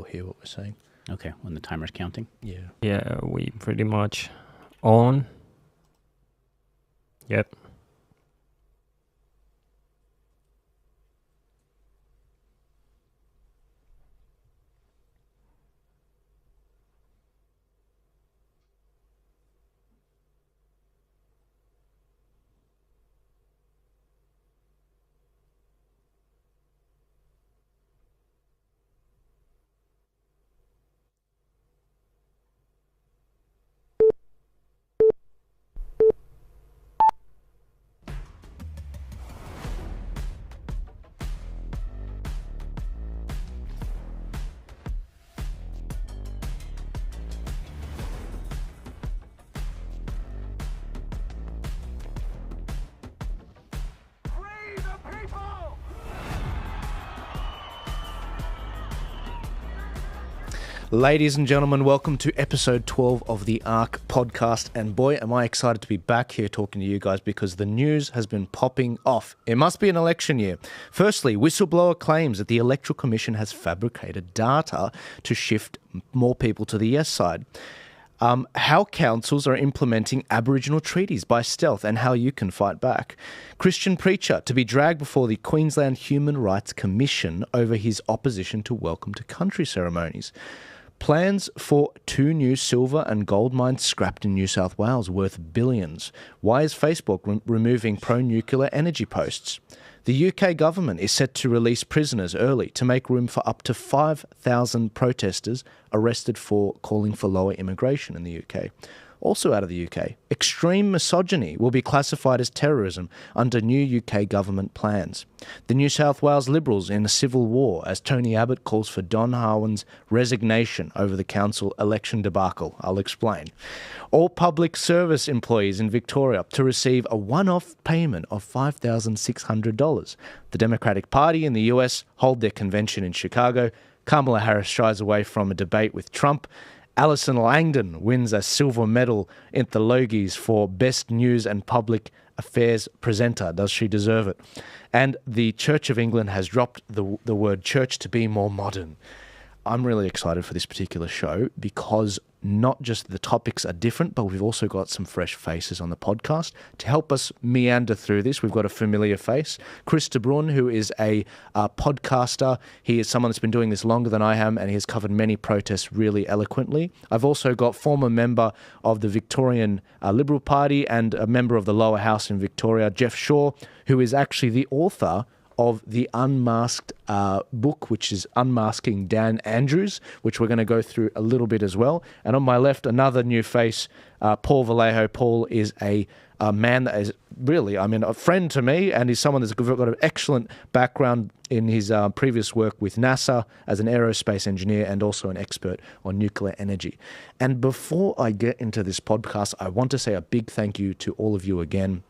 you'll hear what we're saying. Okay, when the timer's counting. Yeah. Yeah, we pretty much on. Yep. Ladies and gentlemen, welcome to episode 12 of the Ark Podcast. And boy, am I excited to be back here talking to you guys because the news has been popping off. It must be an election year. Firstly, Whistleblower claims that the Electoral Commission has fabricated data to shift more people to the yes side. How councils are implementing Aboriginal treaties by stealth and how you can fight back. Christian preacher to be dragged before the Queensland Human Rights Commission over his opposition to welcome to country ceremonies. Plans for 2 new silver and gold mines scrapped in New South Wales worth billions. Why is Facebook removing pro-nuclear energy posts? The UK government is set to release prisoners early to make room for up to 5,000 protesters arrested for calling for lower immigration in the UK. Also out of the UK, extreme misogyny will be classified as terrorism under new UK government plans. The New South Wales Liberals in a civil war as Tony Abbott calls for Don Harwin's resignation over the council election debacle. I'll explain. All public service employees in Victoria to receive a one-off payment of $5,600. The Democratic Party in the US hold their convention in Chicago. Kamala Harris shies away from a debate with Trump. Alison Langdon wins a silver medal in the Logies for Best News and Public Affairs Presenter. Does she deserve it? And the Church of England has dropped the word church to be more modern. I'm really excited for this particular show because not just the topics are different, but we've also got some fresh faces on the podcast. To help us meander through this, we've got a familiar face, Chris de Bruyn, who is a podcaster. He is someone that's been doing this longer than I am, and he has covered many protests really eloquently. I've also got former member of the Victorian Liberal Party and a member of the lower house in Victoria, Jeff Shaw, who is actually the author of the Unmasked book, which is Unmasking Dan Andrews, which we're going to go through a little bit as well. And on my left, another new face, Paul Vallejo. Paul is a man that is really, a friend to me, and he's someone that's got an excellent background in his previous work with NASA as an aerospace engineer and also an expert on nuclear energy. And before I get into this podcast, I want to say a big thank you to all of you again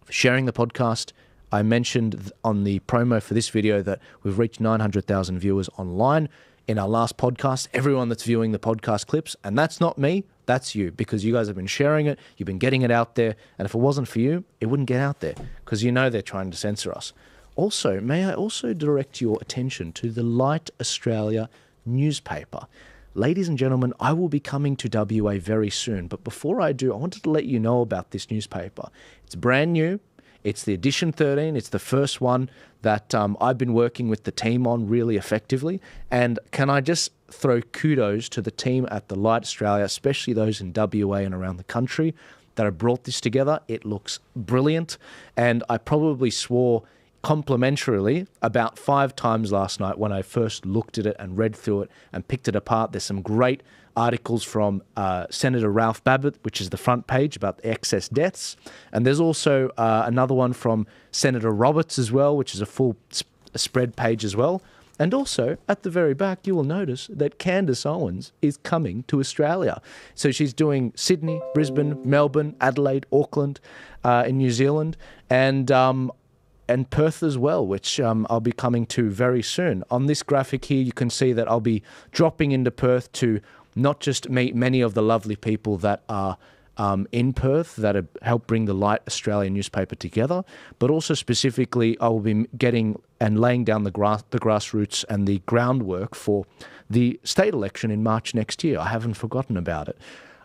for sharing the podcast. I mentioned on the promo for this video that we've reached 900,000 viewers online in our last podcast. Everyone that's viewing the podcast clips, and that's not me, that's you, because you guys have been sharing it, you've been getting it out there, and if it wasn't for you, it wouldn't get out there, because you know they're trying to censor us. Also, may I also direct your attention to the Light Australia newspaper. Ladies and gentlemen, I will be coming to WA very soon, but before I do, I wanted to let you know about this newspaper. It's brand new. It's the edition 13. It's the first one that I've been working with the team on really effectively. And can I just throw kudos to the team at the Light Australia, especially those in WA and around the country that have brought this together. It looks brilliant. And I probably swore complimentarily about 5 times last night when I first looked at it and read through it and picked it apart. There's some great articles from Senator Ralph Abbott, which is the front page about the excess deaths. And there's also another one from Senator Roberts as well, which is a full spread page as well. And also, at the very back, you will notice that Candace Owens is coming to Australia. So she's doing Sydney, Brisbane, Melbourne, Adelaide, Auckland in New Zealand, and Perth as well, which I'll be coming to very soon. On this graphic here, you can see that I'll be dropping into Perth to not just meet many of the lovely people that are in Perth that have helped bring the Light Australia newspaper together, but also specifically I will be getting and laying down the grassroots and the groundwork for the state election in March next year. I haven't forgotten about it.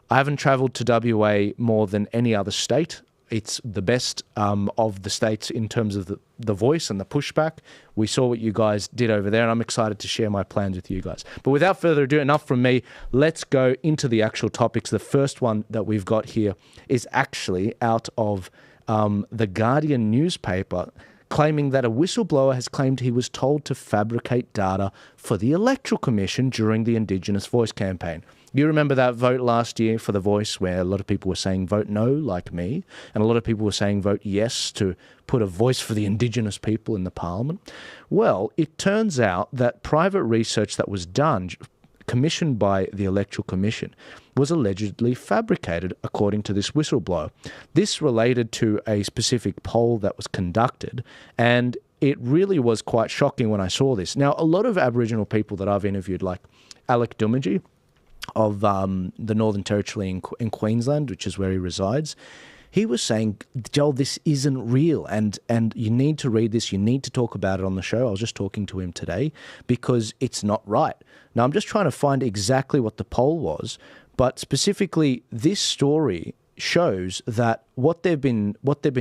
I haven't travelled to WA more than any other state. It's the best of the states in terms of the voice and the pushback. We saw what you guys did over there, and I'm excited to share my plans with you guys. But without further ado, enough from me. Let's go into the actual topics. The first one that we've got here is actually out of the Guardian newspaper, claiming that a whistleblower has claimed he was told to fabricate data for the Electoral Commission during the Indigenous Voice campaign. You remember that vote last year for the Voice where a lot of people were saying vote no, like me, and a lot of people were saying vote yes to put a voice for the Indigenous people in the Parliament? Well, it turns out that private research that was done, commissioned by the Electoral Commission, was allegedly fabricated, according to this whistleblower. This related to a specific poll that was conducted, and it really was quite shocking when I saw this. Now, a lot of Aboriginal people that I've interviewed, like Alec Dumagy of the Northern Territory in Queensland, which is where he resides, he was saying, Joel, this isn't real, and you need to read this, you need to talk about it on the show. I was just talking to him today because it's not right. Now, I'm just trying to find exactly what the poll was, but specifically this story shows that what they've been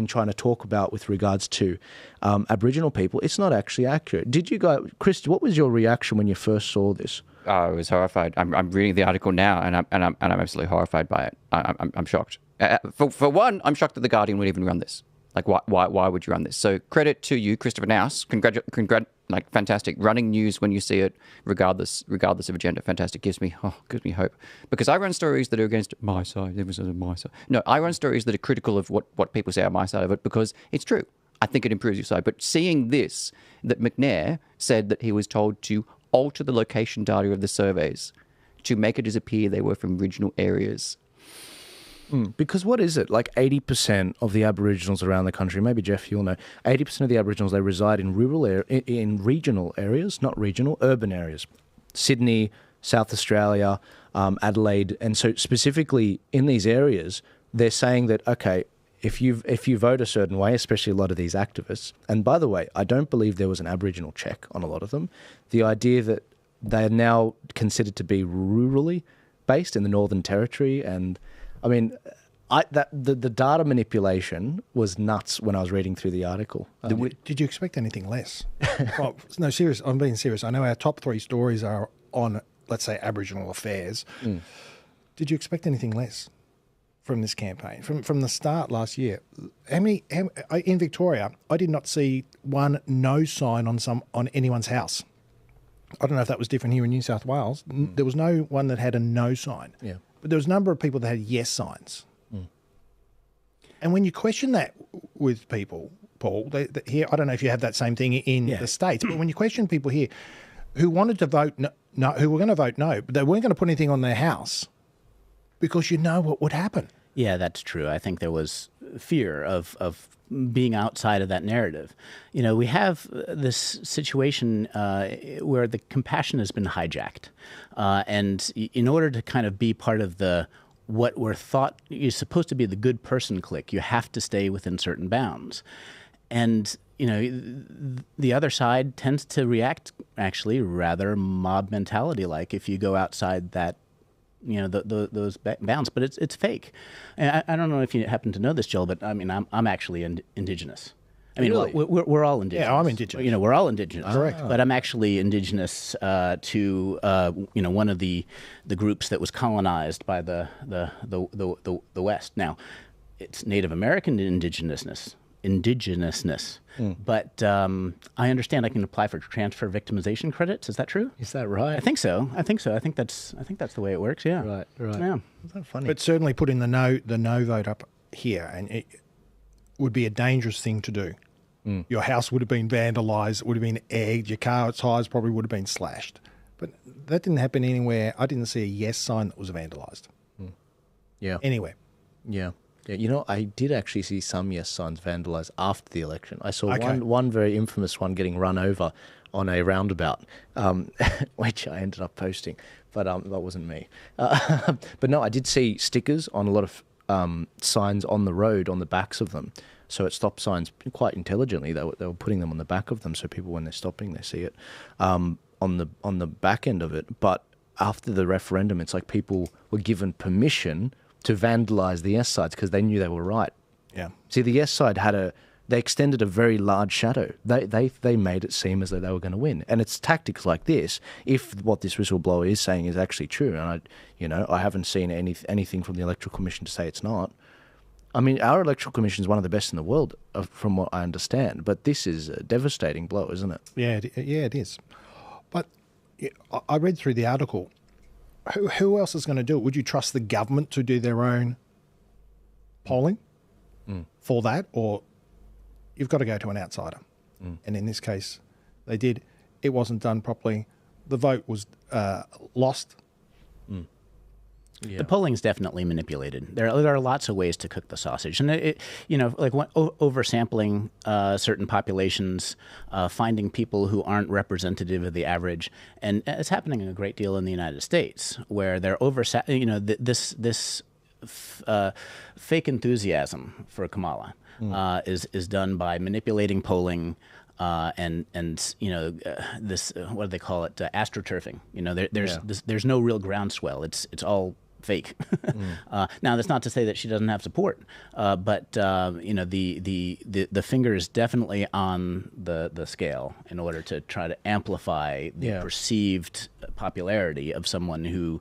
trying to talk about with regards to Aboriginal people, it's not actually accurate. Did you guys, Chris, what was your reaction when you first saw this? I was horrified. I'm reading the article now, and I'm absolutely horrified by it. I'm shocked. For one, I'm shocked that the Guardian would even run this. Like, why would you run this? So credit to you, Christopher Nouse. Like, fantastic. Running news when you see it, regardless of agenda. Fantastic. Gives me hope. Because I run stories that are against my side. Everyone says my side. No, I run stories that are critical of what people say on my side of it because it's true. I think it improves your side. But seeing this, that McNair said that he was told to alter the location data of the surveys to make it appear they were from regional areas. Because what is it? Like 80% of the Aboriginals around the country, maybe Jeff, you'll know, 80% of the Aboriginals, they reside in in regional areas, not regional, urban areas. Sydney, South Australia, Adelaide. And so specifically in these areas, they're saying that, okay, if you vote a certain way, especially a lot of these activists, and by the way, I don't believe there was an Aboriginal check on a lot of them, the idea that they are now considered to be rurally based in the Northern Territory, and I mean, the data manipulation was nuts when I was reading through the article. Did you expect anything less? Well, no, serious. I'm being serious. I know our top 3 stories are on, let's say, Aboriginal affairs. Did you expect anything less from this campaign? From the start last year, in Victoria, I did not see one no sign on anyone's house. I don't know if that was different here in New South Wales. There was no one that had a no sign. Yeah. But there was a number of people that had yes signs. And when you question that with people, Paul, here, I don't know if you have that same thing in the States, but when you question people here who wanted to vote no, who were going to vote no, but they weren't going to put anything on their house because you know what would happen. Yeah, that's true. I think there was fear of being outside of that narrative. You know, we have this situation where the compassion has been hijacked. And in order to kind of be part of what we're thought you're supposed to be the good person clique, you have to stay within certain bounds. And, you know, the other side tends to react actually rather mob mentality like if you go outside that, you know, those bounds, but it's fake. And I don't know if you happen to know this, Joel, but I mean, I'm actually Indigenous. I mean, really? we're all Indigenous. Yeah, I'm Indigenous. You know, we're all Indigenous. Correct. But I'm actually Indigenous to you know, one of the groups that was colonized by the West. Now, it's Native American indigenousness. But I understand I can apply for transfer victimization credits. Is that true? Is that right? I think so. I think that's the way it works. Yeah. Right. Yeah. Is that funny? But certainly putting the no vote up here, and it would be a dangerous thing to do. Your house would have been vandalised, it would have been egged, your car tires probably would have been slashed. But that didn't happen anywhere. I didn't see a yes sign that was vandalised. Yeah. Anywhere. Yeah. Yeah, you know, I did actually see some yes signs vandalised after the election. I saw Okay. one very infamous one getting run over on a roundabout, which I ended up posting, but that wasn't me. But no, I did see stickers on a lot of signs on the road on the backs of them. So it stop signs quite intelligently. They were putting them on the back of them, so people, when they're stopping, they see it on the back end of it. But after the referendum, it's like people were given permission to vandalize the yes sides because they knew they were right. Yeah. See, the yes side they extended a very large shadow. They made it seem as though they were going to win. And it's tactics like this, if what this whistleblower is saying is actually true, and I haven't seen anything from the Electoral Commission to say it's not. I mean, our Electoral Commission is one of the best in the world, from what I understand. But this is a devastating blow, isn't it? Yeah, it is. But I read through the article. Who else is going to do it? Would you trust the government to do their own polling for that? Or you've got to go to an outsider. And in this case, they did. It wasn't done properly. The vote was lost. The polling's definitely manipulated. There are lots of ways to cook the sausage, and oversampling certain populations, finding people who aren't representative of the average, and it's happening a great deal in the United States, where they're this fake enthusiasm for Kamala is done by manipulating polling. This what do they call it? Astroturfing. There's no real groundswell. It's all fake. Now, that's not to say that she doesn't have support, but the finger is definitely on the scale in order to try to amplify the perceived popularity of someone who,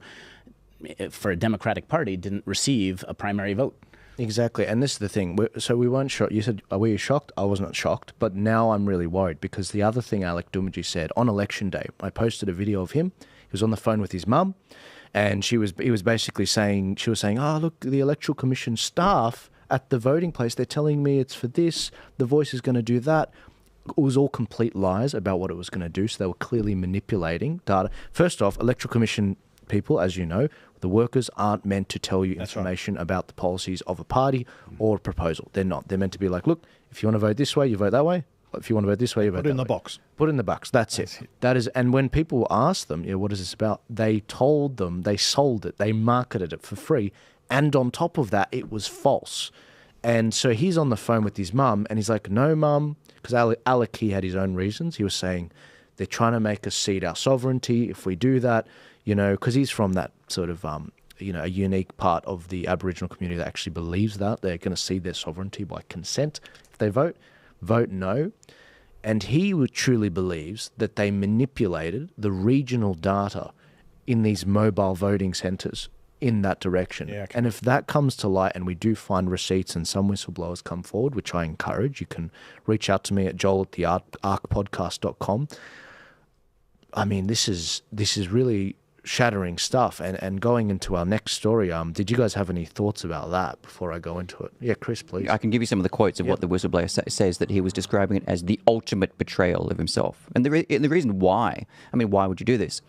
for a Democratic Party, didn't receive a primary vote. Exactly, and this is the thing. So we weren't shocked. You said, were you shocked? I was not shocked, but now I'm really worried because the other thing Alec Dumaji said on election day, I posted a video of him. He was on the phone with his mum, and he was basically saying, oh, look, the Electoral Commission staff at the voting place, they're telling me it's for this, the Voice is going to do that. It was all complete lies about what it was going to do, so they were clearly manipulating data. First off, Electoral Commission people, as you know, the workers aren't meant to tell you information about the policies of a party or a proposal. They're not. They're meant to be like, look, if you want to vote this way, you vote that way. If you want to vote this way, you vote that way. Put it in the box. Put it in the box. That's it. That is. And when people asked them, what is this about? They told them, they sold it, they marketed it for free. And on top of that, it was false. And so he's on the phone with his mum and he's like, no, mum, because Alec, he had his own reasons. He was saying, they're trying to make us cede our sovereignty if we do that. Because he's from that sort of, a unique part of the Aboriginal community that actually believes that they're going to cede their sovereignty by consent. If they vote no. And he truly believes that they manipulated the regional data in these mobile voting centres in that direction. Yeah, okay. And if that comes to light and we do find receipts and some whistleblowers come forward, which I encourage, you can reach out to me at joel@arkpodcast.com. I mean, this is really shattering stuff. And going into our next story, did you guys have any thoughts about that before I go into it? Yeah, Chris, please. I can give you some of the quotes of what the whistleblower says, that he was describing it as the ultimate betrayal of himself. And the reason why, why would you do this?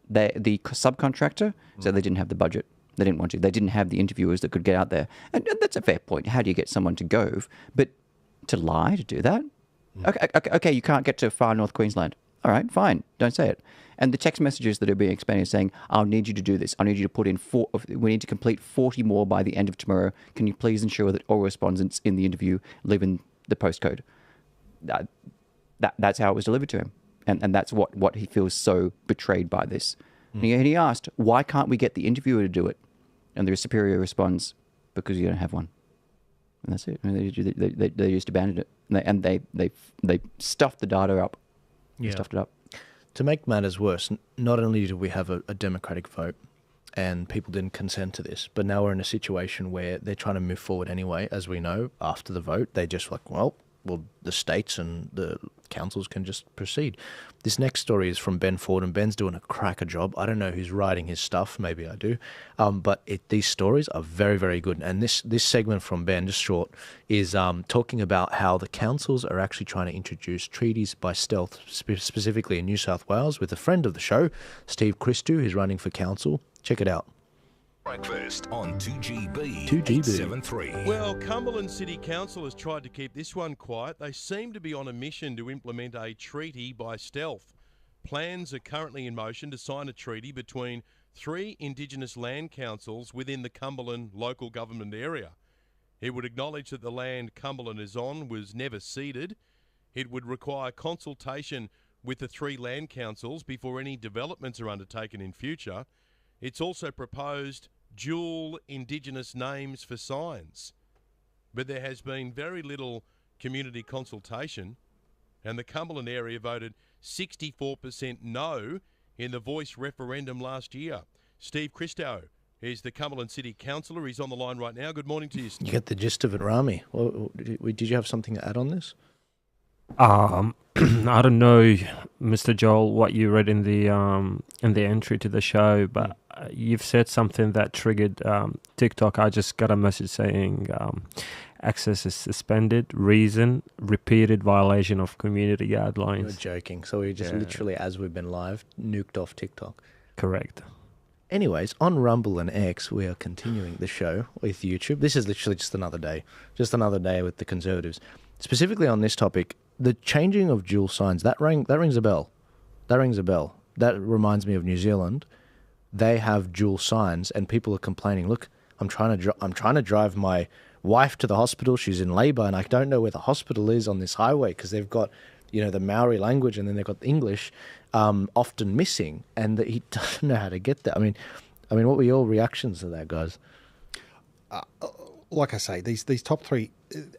The subcontractor said they didn't have the budget. They didn't want to. They didn't have the interviewers that could get out there. And that's a fair point. How do you get someone to go? But to lie, to do that? Okay, you can't get to far North Queensland. All right, fine. Don't say it. And the text messages that are being expanded saying, I'll need you to do this. I need you to put in we need to complete 40 more by the end of tomorrow. Can you please ensure that all respondents in the interview live in the postcode? That's how it was delivered to him. And that's what he feels so betrayed by this. And he asked, why can't we get the interviewer to do it? And the superior responds, because you don't have one. And that's it. They just abandoned it. And they stuffed the data up. Yeah. Stuffed it up. To make matters worse, not only did we have a democratic vote and people didn't consent to this, but now we're in a situation where they're trying to move forward anyway. As we know, after the vote, they just like, well, the states and the councils can just proceed. This next story is from Ben Ford, and Ben's doing a cracker job. I don't know who's writing his stuff. Maybe I do. But these stories are very, very good. And this segment from Ben, just short, is talking about how the councils are actually trying to introduce treaties by stealth, specifically in New South Wales, with a friend of the show, Steve Christou, who's running for council. Check it out. Breakfast on 2GB 873. Well, Cumberland City Council has tried to keep this one quiet. They seem to be on a mission to implement a treaty by stealth. plans are currently in motion to sign a treaty between 3 Indigenous land councils within the Cumberland local government area. It would acknowledge that the land Cumberland is on was never ceded. It would require consultation with the 3 land councils before any developments are undertaken in future. It's also proposed dual Indigenous names for signs. But there has been very little community consultation, and the Cumberland area voted 64% no in the Voice referendum last year. Steve Christo is the Cumberland City Councillor. He's on the line right now. Good morning to you, Steve. You get the gist of it, Rami. Well, did you have something to add on this? I don't know, Mr. Joel, what you read in the entry to the show, but you've said something that triggered TikTok. I just got a message saying access is suspended. Reason: repeated violation of community guidelines. You're joking. So we just literally, as we've been live, nuked off TikTok. Correct. Anyways, on Rumble and X, we are continuing the show with YouTube. This is literally just another day with the Conservatives. Specifically on this topic, the changing of dual signs, that rings a bell. That rings a bell. That reminds me of New Zealand. They have dual signs, and people are complaining, look, I'm trying to drive my wife to the hospital. She's in labour, and I don't know where the hospital is on this highway because they've got, the Maori language, and then they've got the English often missing, and he doesn't know how to get there. I mean, what were your reactions to that, guys? Like I say, these top 3,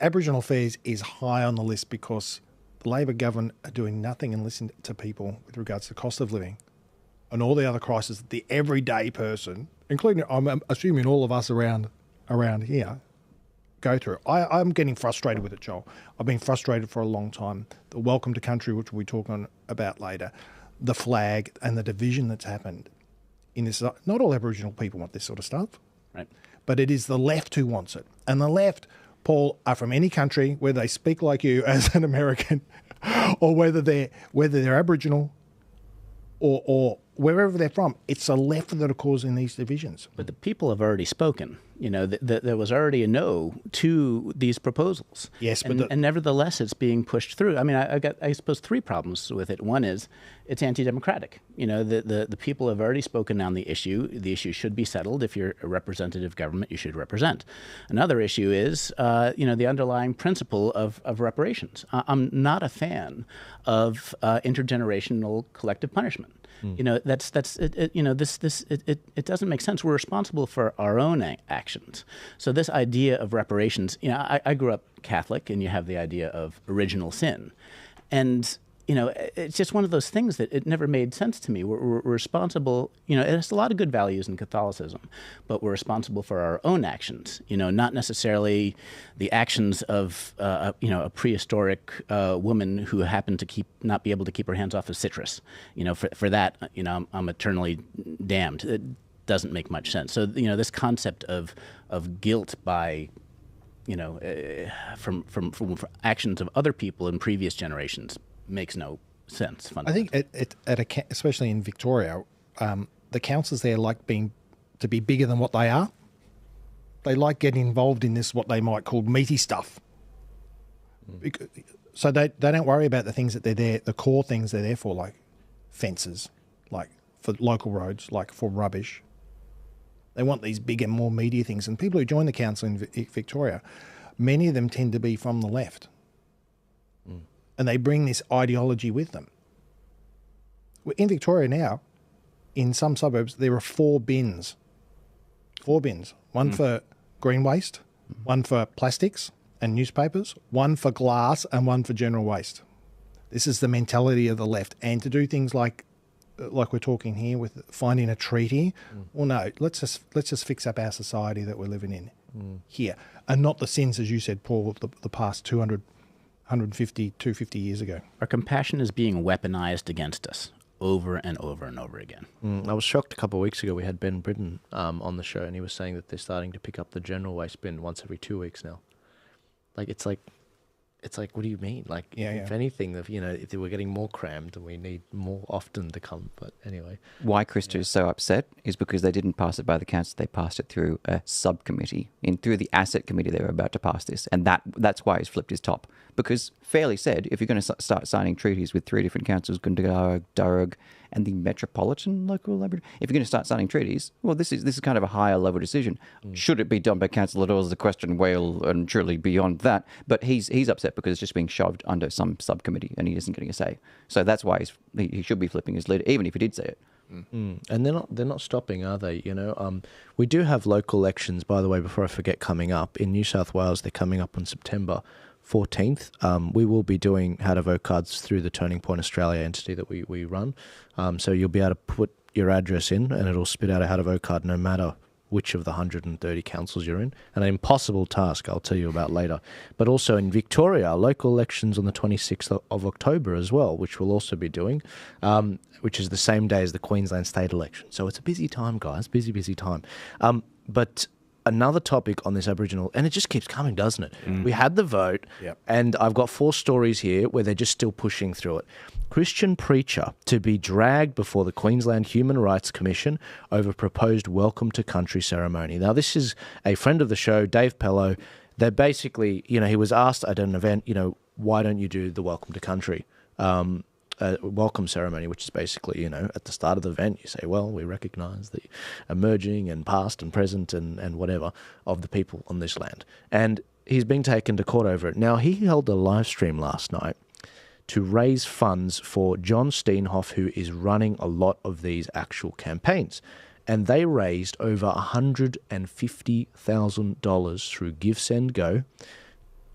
Aboriginal affairs is high on the list because the Labor government are doing nothing and listening to people with regards to cost of living and all the other crises that the everyday person, including, I'm assuming all of us around here, go through. I'm getting frustrated with it, Joel. I've been frustrated for a long time. The welcome to country, which we'll be talking about later, the flag and the division that's happened in this. Not all Aboriginal people want this sort of stuff. Right. But it is the left who wants it. And the left, Paul, are from any country where they speak like you as an American, or whether they're Aboriginal or wherever they're from. It's the left that are causing these divisions. But the people have already spoken. There was already a no to these proposals. Yes, and nevertheless, it's being pushed through. I mean, I got, I suppose, 3 problems with it. One is it's anti-democratic. The people have already spoken on the issue. The issue should be settled. If you're a representative government, you should represent. Another issue is, the underlying principle of reparations. I'm not a fan of intergenerational collective punishment. It doesn't make sense. We're responsible for our own actions. So this idea of reparations, I grew up Catholic, and you have the idea of original sin. And, it's just one of those things that it never made sense to me. We're responsible, it has a lot of good values in Catholicism, but we're responsible for our own actions, not necessarily the actions of, a prehistoric woman who happened to not be able to keep her hands off of citrus. For that, I'm eternally damned. It doesn't make much sense. So, this concept of guilt by, from actions of other people in previous generations makes no sense. I think especially in Victoria, the councils there like to be bigger than what they are. They like getting involved in this, what they might call meaty stuff. So they don't worry about the things that they're there, the core things they're there for, like fences, like for local roads, like for rubbish. They want these bigger, more meaty things. And people who join the council in Victoria, many of them tend to be from the left. And they bring this ideology with them. In Victoria now, in some suburbs, there are 4 bins. 4 bins. One for green waste, one for plastics and newspapers, one for glass, and one for general waste. This is the mentality of the left. And to do things like we're talking here with finding a treaty, well, no, let's just fix up our society that we're living in here. And not the sins, as you said, Paul, of the past 200 150, 250 years ago. Our compassion is being weaponized against us over and over and over again. I was shocked a couple of weeks ago. We had Ben Britton on the show, and he was saying that they're starting to pick up the general waste bin once every 2 weeks now. It's it's like, what do you mean? Like, Yeah, if anything, if they were getting more crammed, we need more often to come. But anyway. Why Christo is so upset is because they didn't pass it by the council. They passed it through a subcommittee. Through the asset committee, they were about to pass this. And that's why he's flipped his top. Because fairly said, if you're going to start signing treaties with 3 different councils, Gundagarra, Durug, and the Metropolitan Local Laboratory, if you're going to start signing treaties, well, this is kind of a higher level decision. Should it be done by council at all is the question well and truly beyond that. But he's upset because it's just being shoved under some subcommittee and he isn't getting a say. So that's why he should be flipping his lid, even if he did say it. And they're not stopping, are they? We do have local elections, by the way, before I forget, coming up in New South Wales. They're coming up on September 14th. We will be doing how to vote cards through the Turning Point Australia entity that we run. So you'll be able to put your address in and it'll spit out a how to vote card no matter which of the 130 councils you're in. An impossible task I'll tell you about later. But also in Victoria, local elections on the 26th of October as well, which we'll also be doing, which is the same day as the Queensland state election. So it's a busy time, guys, busy time. But another topic on this Aboriginal, and it just keeps coming, doesn't it? We had the vote, and I've got 4 stories here where they're just still pushing through it. Christian preacher to be dragged before the Queensland Human Rights Commission over proposed welcome to country ceremony. Now, this is a friend of the show, Dave Pello. They're basically, he was asked at an event, why don't you do the welcome to country welcome ceremony, which is basically, at the start of the event, you say, well, we recognise the emerging and past and present and whatever of the people on this land. And he's being taken to court over it. Now, he held a live stream last night to raise funds for John Steenhoff, who is running a lot of these actual campaigns. And they raised over $150,000 through Give, Send, Go,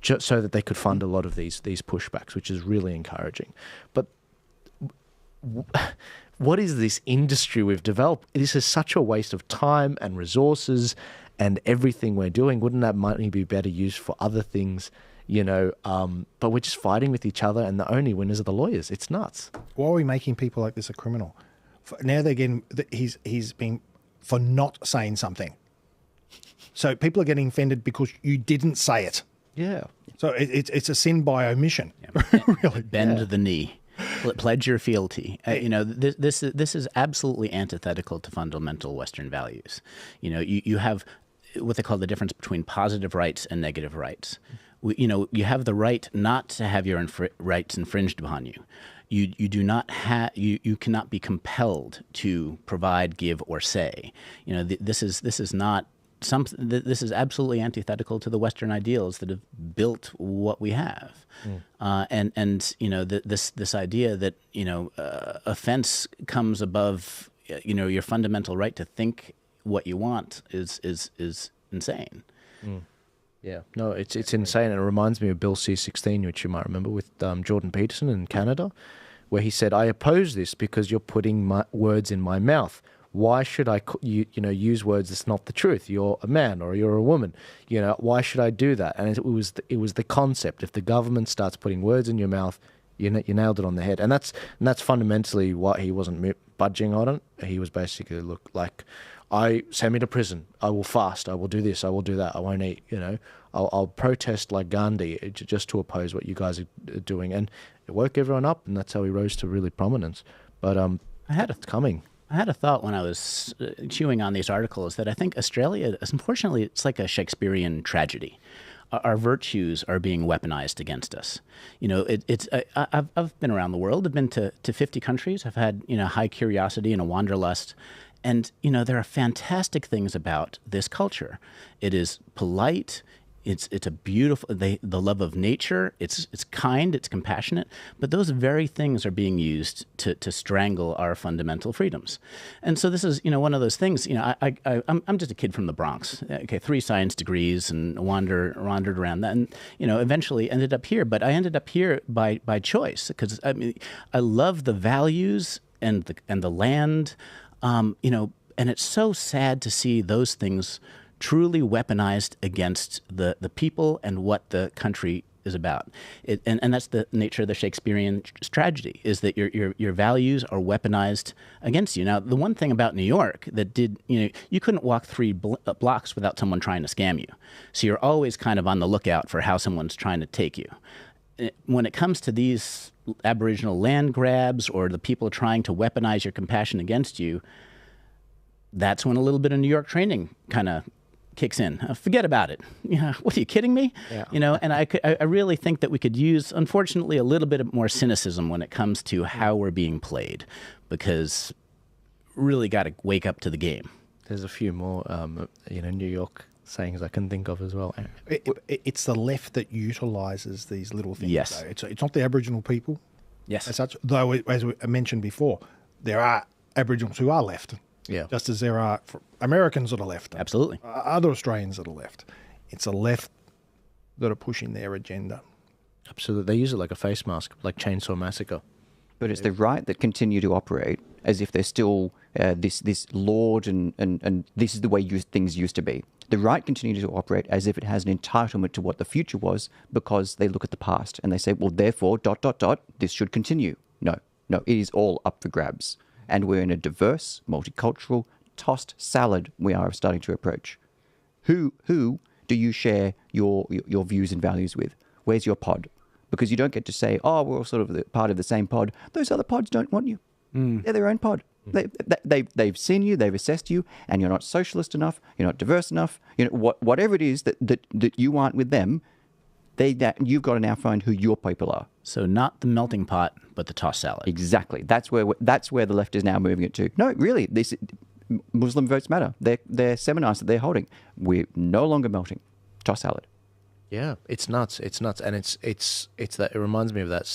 just so that they could fund a lot of these pushbacks, which is really encouraging. But what is this industry we've developed? This is such a waste of time and resources and everything we're doing. Wouldn't that money be better used for other things? But we're just fighting with each other, and the only winners are the lawyers. It's nuts. Why are we making people like this a criminal? Now they're getting he's been for not saying something. So people are getting offended because you didn't say it. Yeah. So it's a sin by omission. Really. Bend the knee. Pledge your fealty. This is absolutely antithetical to fundamental Western values. You have what they call the difference between positive rights and negative rights. You have the right not to have your rights infringed upon you. You do not have you cannot be compelled to provide, give, or say. This is not something. This is absolutely antithetical to the Western ideals that have built what we have. This idea that offense comes above your fundamental right to think what you want is insane. Yeah, no, it's insane. And it reminds me of Bill C-16, which you might remember with Jordan Peterson in Canada, where he said, I oppose this because you're putting words in my mouth. Why should I use words that's not the truth? You're a man or you're a woman. Why should I do that? And it was the concept. If the government starts putting words in your mouth, you nailed it on the head. And that's fundamentally why he wasn't budging on it. He was basically, send me to prison. I will fast. I will do this. I will do that. I won't eat. I'll protest like Gandhi just to oppose what you guys are doing. And it woke everyone up, and that's how he rose to really prominence. But it's coming. I had a thought when I was chewing on these articles that I think Australia, unfortunately, it's like a Shakespearean tragedy. Our virtues are being weaponized against us. I've been around the world. I've been to 50 countries. I've had high curiosity and a wanderlust. And, there are fantastic things about this culture. It is polite. It's a beautiful, the love of nature. It's kind. It's compassionate. But those very things are being used to strangle our fundamental freedoms. And so this is, one of those things. I'm just a kid from the Bronx. Okay, 3 science degrees and wandered around that, and eventually ended up here. But I ended up here by choice because I love the values and the land. And it's so sad to see those things truly weaponized against the people and what the country is about. And that's the nature of the Shakespearean tragedy, is that your values are weaponized against you. Now, the one thing about New York that you couldn't walk 3 blocks without someone trying to scam you. So you're always kind of on the lookout for how someone's trying to take you. when it comes to these Aboriginal land grabs or the people trying to weaponize your compassion against you, that's when a little bit of New York training kind of kicks in. Forget about it. What are you kidding me? Yeah. And I really think that we could use, unfortunately, a little bit more cynicism when it comes to how we're being played, because really got to wake up to the game. There's a few more, New York sayings I can think of as well. It's the left that utilises these little things. Yes. Though. It's not the Aboriginal people Yes. as such, though, as we mentioned before, there are Aboriginals who are left. Yeah. Just as there are Americans that are left. Absolutely. Other Australians that are left. It's the left that are pushing their agenda. Absolutely. They use it like a face mask, like Chainsaw Massacre. But it's the right that continue to operate as if they're still this lord and this is the way things used to be. The right continues to operate as if it has an entitlement to what the future was because they look at the past and they say, well, therefore, ... this should continue. No, it is all up for grabs. And we're in a diverse, multicultural, tossed salad we are starting to approach. Who do you share your views and values with? Where's your pod? Because you don't get to say, oh, we're all sort of part of the same pod. Those other pods don't want you. They're their own pod. They've seen you, they've assessed you, and you're not socialist enough, you're not diverse enough. Whatever it is that you aren't with them, you've got to now find who your people are. So not the melting pot, but the tossed salad. Exactly. That's where the left is now moving it to. No, really, this Muslim votes matter. They're seminars that they're holding. We're no longer melting. Toss salad. Yeah, it's nuts. It's nuts, and it's that. It reminds me of that.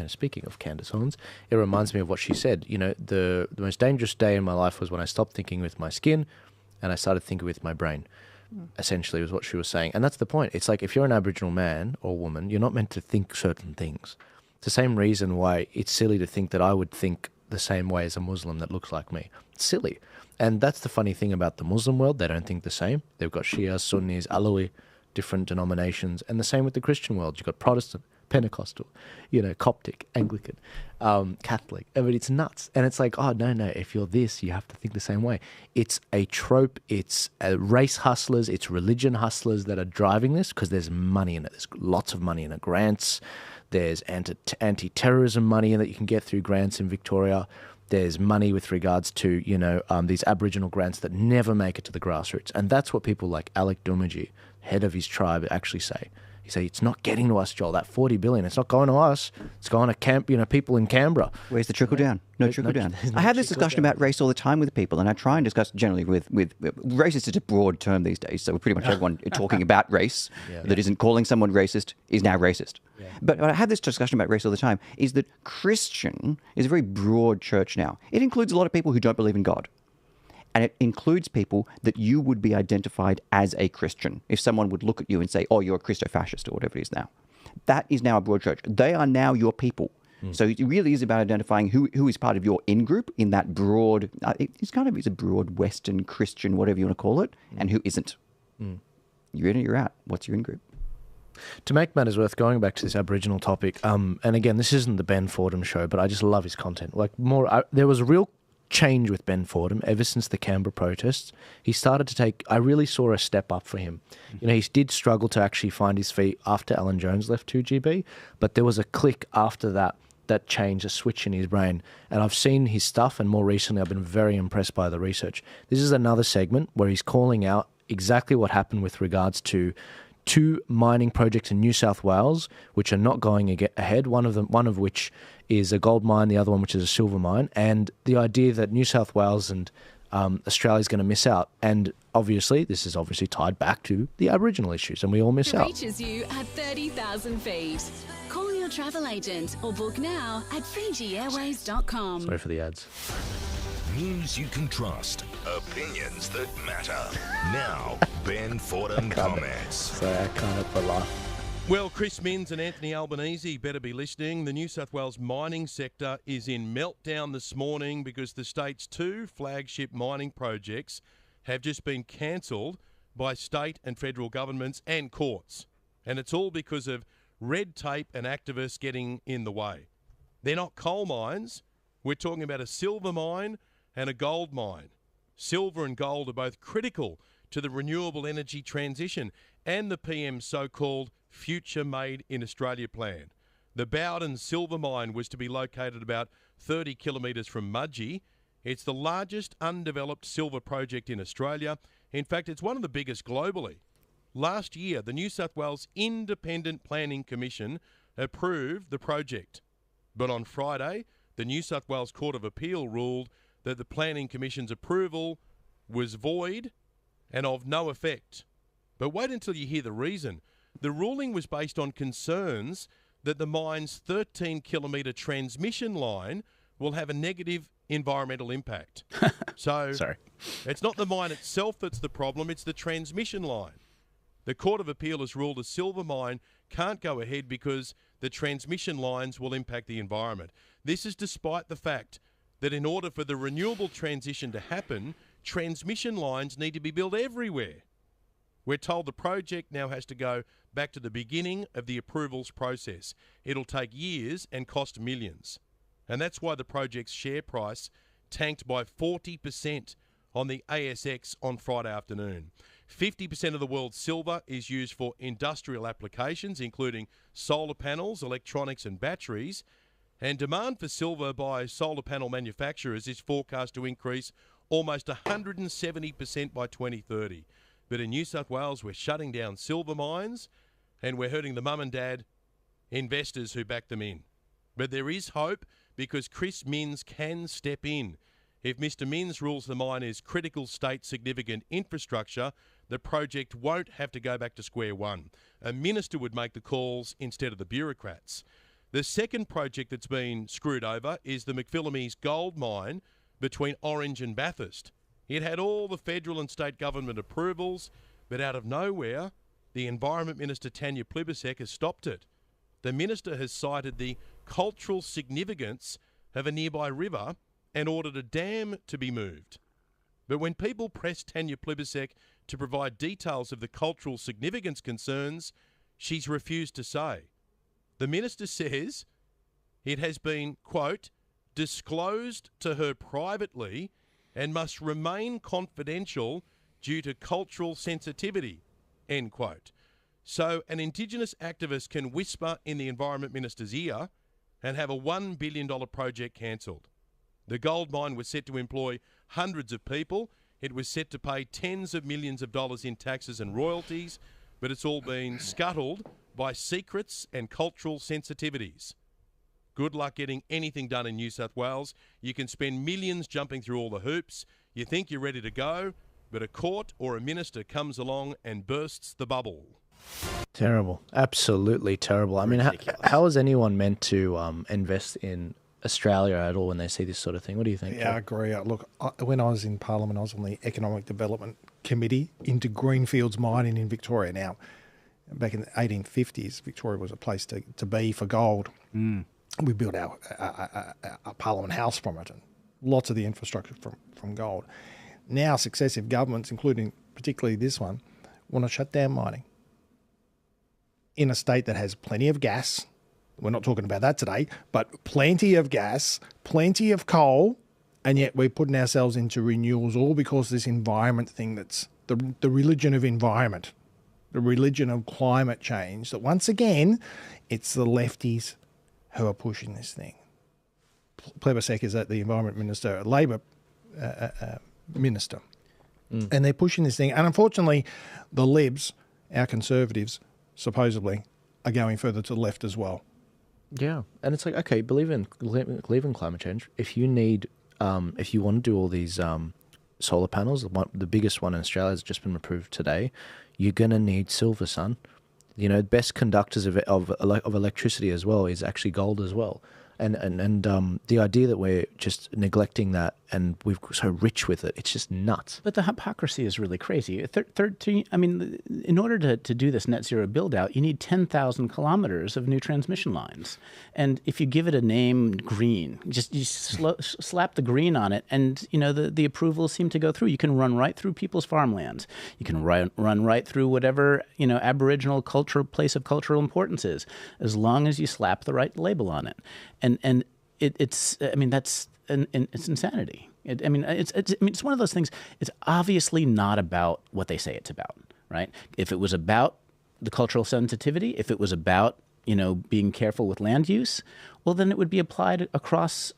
Speaking of Candace Owens, it reminds me of what she said. The most dangerous day in my life was when I stopped thinking with my skin, and I started thinking with my brain. Essentially, was what she was saying, and that's the point. It's like if you're an Aboriginal man or woman, you're not meant to think certain things. It's the same reason why it's silly to think that I would think the same way as a Muslim that looks like me. It's silly, and that's the funny thing about the Muslim world. They don't think the same. They've got Shia, Sunnis, Alawi, different denominations, and the same with the Christian world. You've got Protestant, Pentecostal, Coptic, Anglican, Catholic. I mean, it's nuts. And it's like, oh, no, if you're this, you have to think the same way. It's a trope. It's race hustlers. It's religion hustlers that are driving this because there's money in it. There's lots of money in it. Grants. There's anti-terrorism money that you can get through grants in Victoria. There's money with regards to, these Aboriginal grants that never make it to the grassroots. And that's what people like Alec Dumaji, head of his tribe, actually say. He say, it's not getting to us, Joel. That 40 billion, it's not going to us. It's going to people in Canberra. Where's the trickle down? No trickle down. I have this discussion about race all the time with people, and I try and discuss generally with race is such a broad term these days. So pretty much everyone talking about race that isn't calling someone racist is now racist. Yeah. But I have this discussion about race all the time, is that Christian is a very broad church now. It includes a lot of people who don't believe in God. And it includes people that you would be identified as a Christian. If someone would look at you and say, oh, you're a Christo-fascist or whatever it is now. That is now a broad church. They are now your people. So it really is about identifying who is part of your in-group in that broad, it's a broad Western Christian, whatever you want to call it, and who isn't. You're in or you're out. What's your in-group? To make matters worth, going back to this Aboriginal topic, and again, this isn't the Ben Fordham show, but I just love his content. There was a real change with Ben Fordham ever since the Canberra protests. He started to I really saw a step up for him. He did struggle to actually find his feet after Alan Jones left 2GB, but there was a click after that changed, a switch in his brain. And I've seen his stuff, and more recently I've been very impressed by the research. This is another segment where he's calling out exactly what happened with regards to 2 mining projects in New South Wales, which are not going ahead. One of which is a gold mine, the other one which is a silver mine, and the idea that New South Wales and Australia is going to miss out. And obviously, this is obviously tied back to the Aboriginal issues, and we all miss out. Reaches you at 30,000 feet. Call your travel agent or book now at FijiAirways.com. Sorry for the ads. News you can trust. Opinions that matter. Now, Ben Fordham comments. Sorry, I can't help but laugh. Well, Chris Minns and Anthony Albanese better be listening. The New South Wales mining sector is in meltdown this morning because the state's 2 flagship mining projects have just been cancelled by state and federal governments and courts. And it's all because of red tape and activists getting in the way. They're not coal mines. We're talking about a silver mine and a gold mine. Silver and gold are both critical to the renewable energy transition and the PM's so-called Future Made in Australia plan. The Bowden silver mine was to be located about 30 kilometres from Mudgee. It's the largest undeveloped silver project in Australia. In fact, it's one of the biggest globally. Last year, the New South Wales Independent Planning Commission approved the project. But on Friday, the New South Wales Court of Appeal ruled that the Planning Commission's approval was void and of no effect. But wait until you hear the reason. The ruling was based on concerns that the mine's 13-kilometre transmission line will have a negative environmental impact. So Sorry. It's not the mine itself that's the problem, it's the transmission line. The Court of Appeal has ruled a silver mine can't go ahead because the transmission lines will impact the environment. This is despite the fact that in order for the renewable transition to happen, transmission lines need to be built everywhere. We're told the project now has to go back to the beginning of the approvals process. It'll take years and cost millions. And that's why the project's share price tanked by 40% on the ASX on Friday afternoon. 50% of the world's silver is used for industrial applications, including solar panels, electronics and batteries. And demand for silver by solar panel manufacturers is forecast to increase almost 170% by 2030. But in New South Wales, we're shutting down silver mines and we're hurting the mum and dad investors who back them in. But there is hope because Chris Minns can step in. If Mr. Minns rules the mine is critical state significant infrastructure, the project won't have to go back to square one. A minister would make the calls instead of the bureaucrats. The second project that's been screwed over is the McPhillamys gold mine between Orange and Bathurst. It had all the federal and state government approvals, but out of nowhere, the Environment Minister Tanya Plibersek has stopped it. The minister has cited the cultural significance of a nearby river and ordered a dam to be moved. But when people press Tanya Plibersek to provide details of the cultural significance concerns, she's refused to say. The minister says it has been, quote, disclosed to her privately and must remain confidential due to cultural sensitivity, end quote. So an Indigenous activist can whisper in the Environment Minister's ear and have a $1 billion project cancelled. The gold mine was set to employ hundreds of people. It was set to pay tens of millions of dollars in taxes and royalties, but it's all been scuttled by secrets and cultural sensitivities. Good luck getting anything done in New South Wales. You can spend millions jumping through all the hoops. You think you're ready to go, but a court or a minister comes along and bursts the bubble. Terrible. Absolutely terrible. I mean, how is anyone meant to invest in Australia at all when they see this sort of thing? What do you think? Yeah, I agree. Look, when I was in Parliament, I was on the Economic Development Committee into greenfields mining in Victoria. Now, back in the 1850s, Victoria was a place to be for gold. We built our Parliament House from it, and lots of the infrastructure from gold. Now, successive governments, including particularly this one, want to shut down mining in a state that has plenty of gas. We're not talking about that today, but plenty of gas, plenty of coal, and yet we're putting ourselves into renewals all because this environment thing that's the religion of environment, the religion of climate change, that once again, it's the lefties who are pushing this thing. Plibersek is the Environment Minister, a Labor minister, and they're pushing this thing. And unfortunately, the Libs, our Conservatives, supposedly, are going further to the left as well. Yeah, and it's like, okay, believe in climate change. If you need, if you want to do all these solar panels, the biggest one in Australia has just been approved today, you're gonna need silver, son. You know, best conductors of electricity as well is actually gold as well. And the idea that we're just neglecting that and we're so rich with it, it's just nuts. But the hypocrisy is really crazy. I mean, in order to do this net zero build out, you need 10,000 kilometers of new transmission lines. And if you give it a name, green, you slap the green on it, and you know the approvals seem to go through. You can run right through people's farmlands. You can run right through whatever Aboriginal place of cultural importance is, as long as you slap the right label on it. And it's insanity. It's one of those things. It's obviously not about what they say it's about, right? If it was about the cultural sensitivity, if it was about, being careful with land use, well, then it would be applied across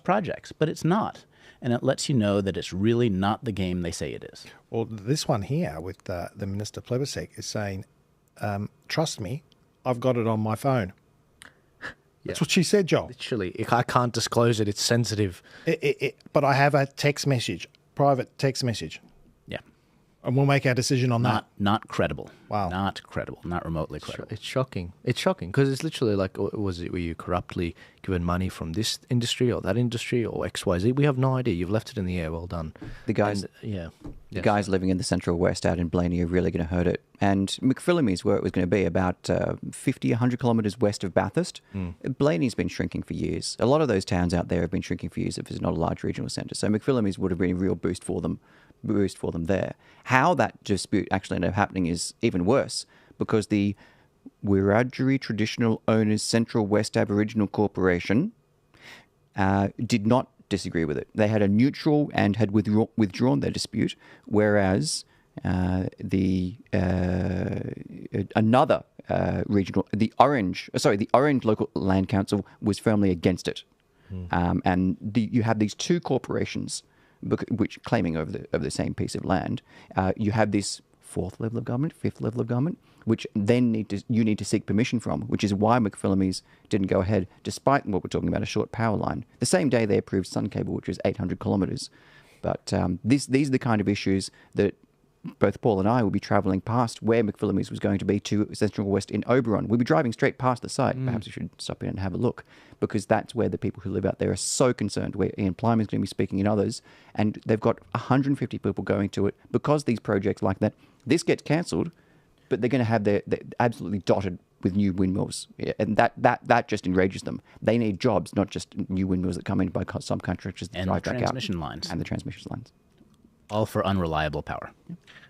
projects. But it's not. And it lets you know that it's really not the game they say it is. Well, this one here with the Minister Plebiscite is saying, trust me, I've got it on my phone. That's what she said, Joel. Literally, I can't disclose it. It's sensitive. But I have a text message, private text message. Yeah. And we'll make our decision on that. Not credible. Wow. Not credible. Not remotely credible. It's shocking. It's shocking because it's literally like, were you corruptly given money from this industry or that industry or XYZ? We have no idea. You've left it in the air. Well done. The guys, the guys living in the Central West out in Blaney are really going to hurt it. And McPhillamys, where it was going to be, about 50, 100 kilometres west of Bathurst, Blaney's been shrinking for years. A lot of those towns out there have been shrinking for years if it's not a large regional centre. So McPhillamys would have been a real boost for them there. How that dispute actually ended up happening is even worse, because the Wiradjuri Traditional Owners Central West Aboriginal Corporation did not disagree with it. They had a neutral and had withdrawn their dispute, whereas the Orange Local Land Council was firmly against it. And you have these two corporations which claiming over the same piece of land. You have this fourth level of government, fifth level of government, which then you need to seek permission from, which is why McPhillamys didn't go ahead, despite what we're talking about, a short power line. The same day they approved Sun Cable, which was 800 kilometres. But these are the kind of issues that both Paul and I will be travelling past where McPhillamys was going to be to Central West in Oberon. We'll be driving straight past the site. Perhaps we should stop in and have a look, because that's where the people who live out there are so concerned, where Ian Plymer is going to be speaking and others, and they've got 150 people going to it because these projects like that, this gets cancelled, but they're going to have they're absolutely dotted with new windmills. Yeah, and that just enrages them. They need jobs, not just new windmills that come in by subcontractors that drive back out. And the transmission lines. And the transmission lines. All for unreliable power.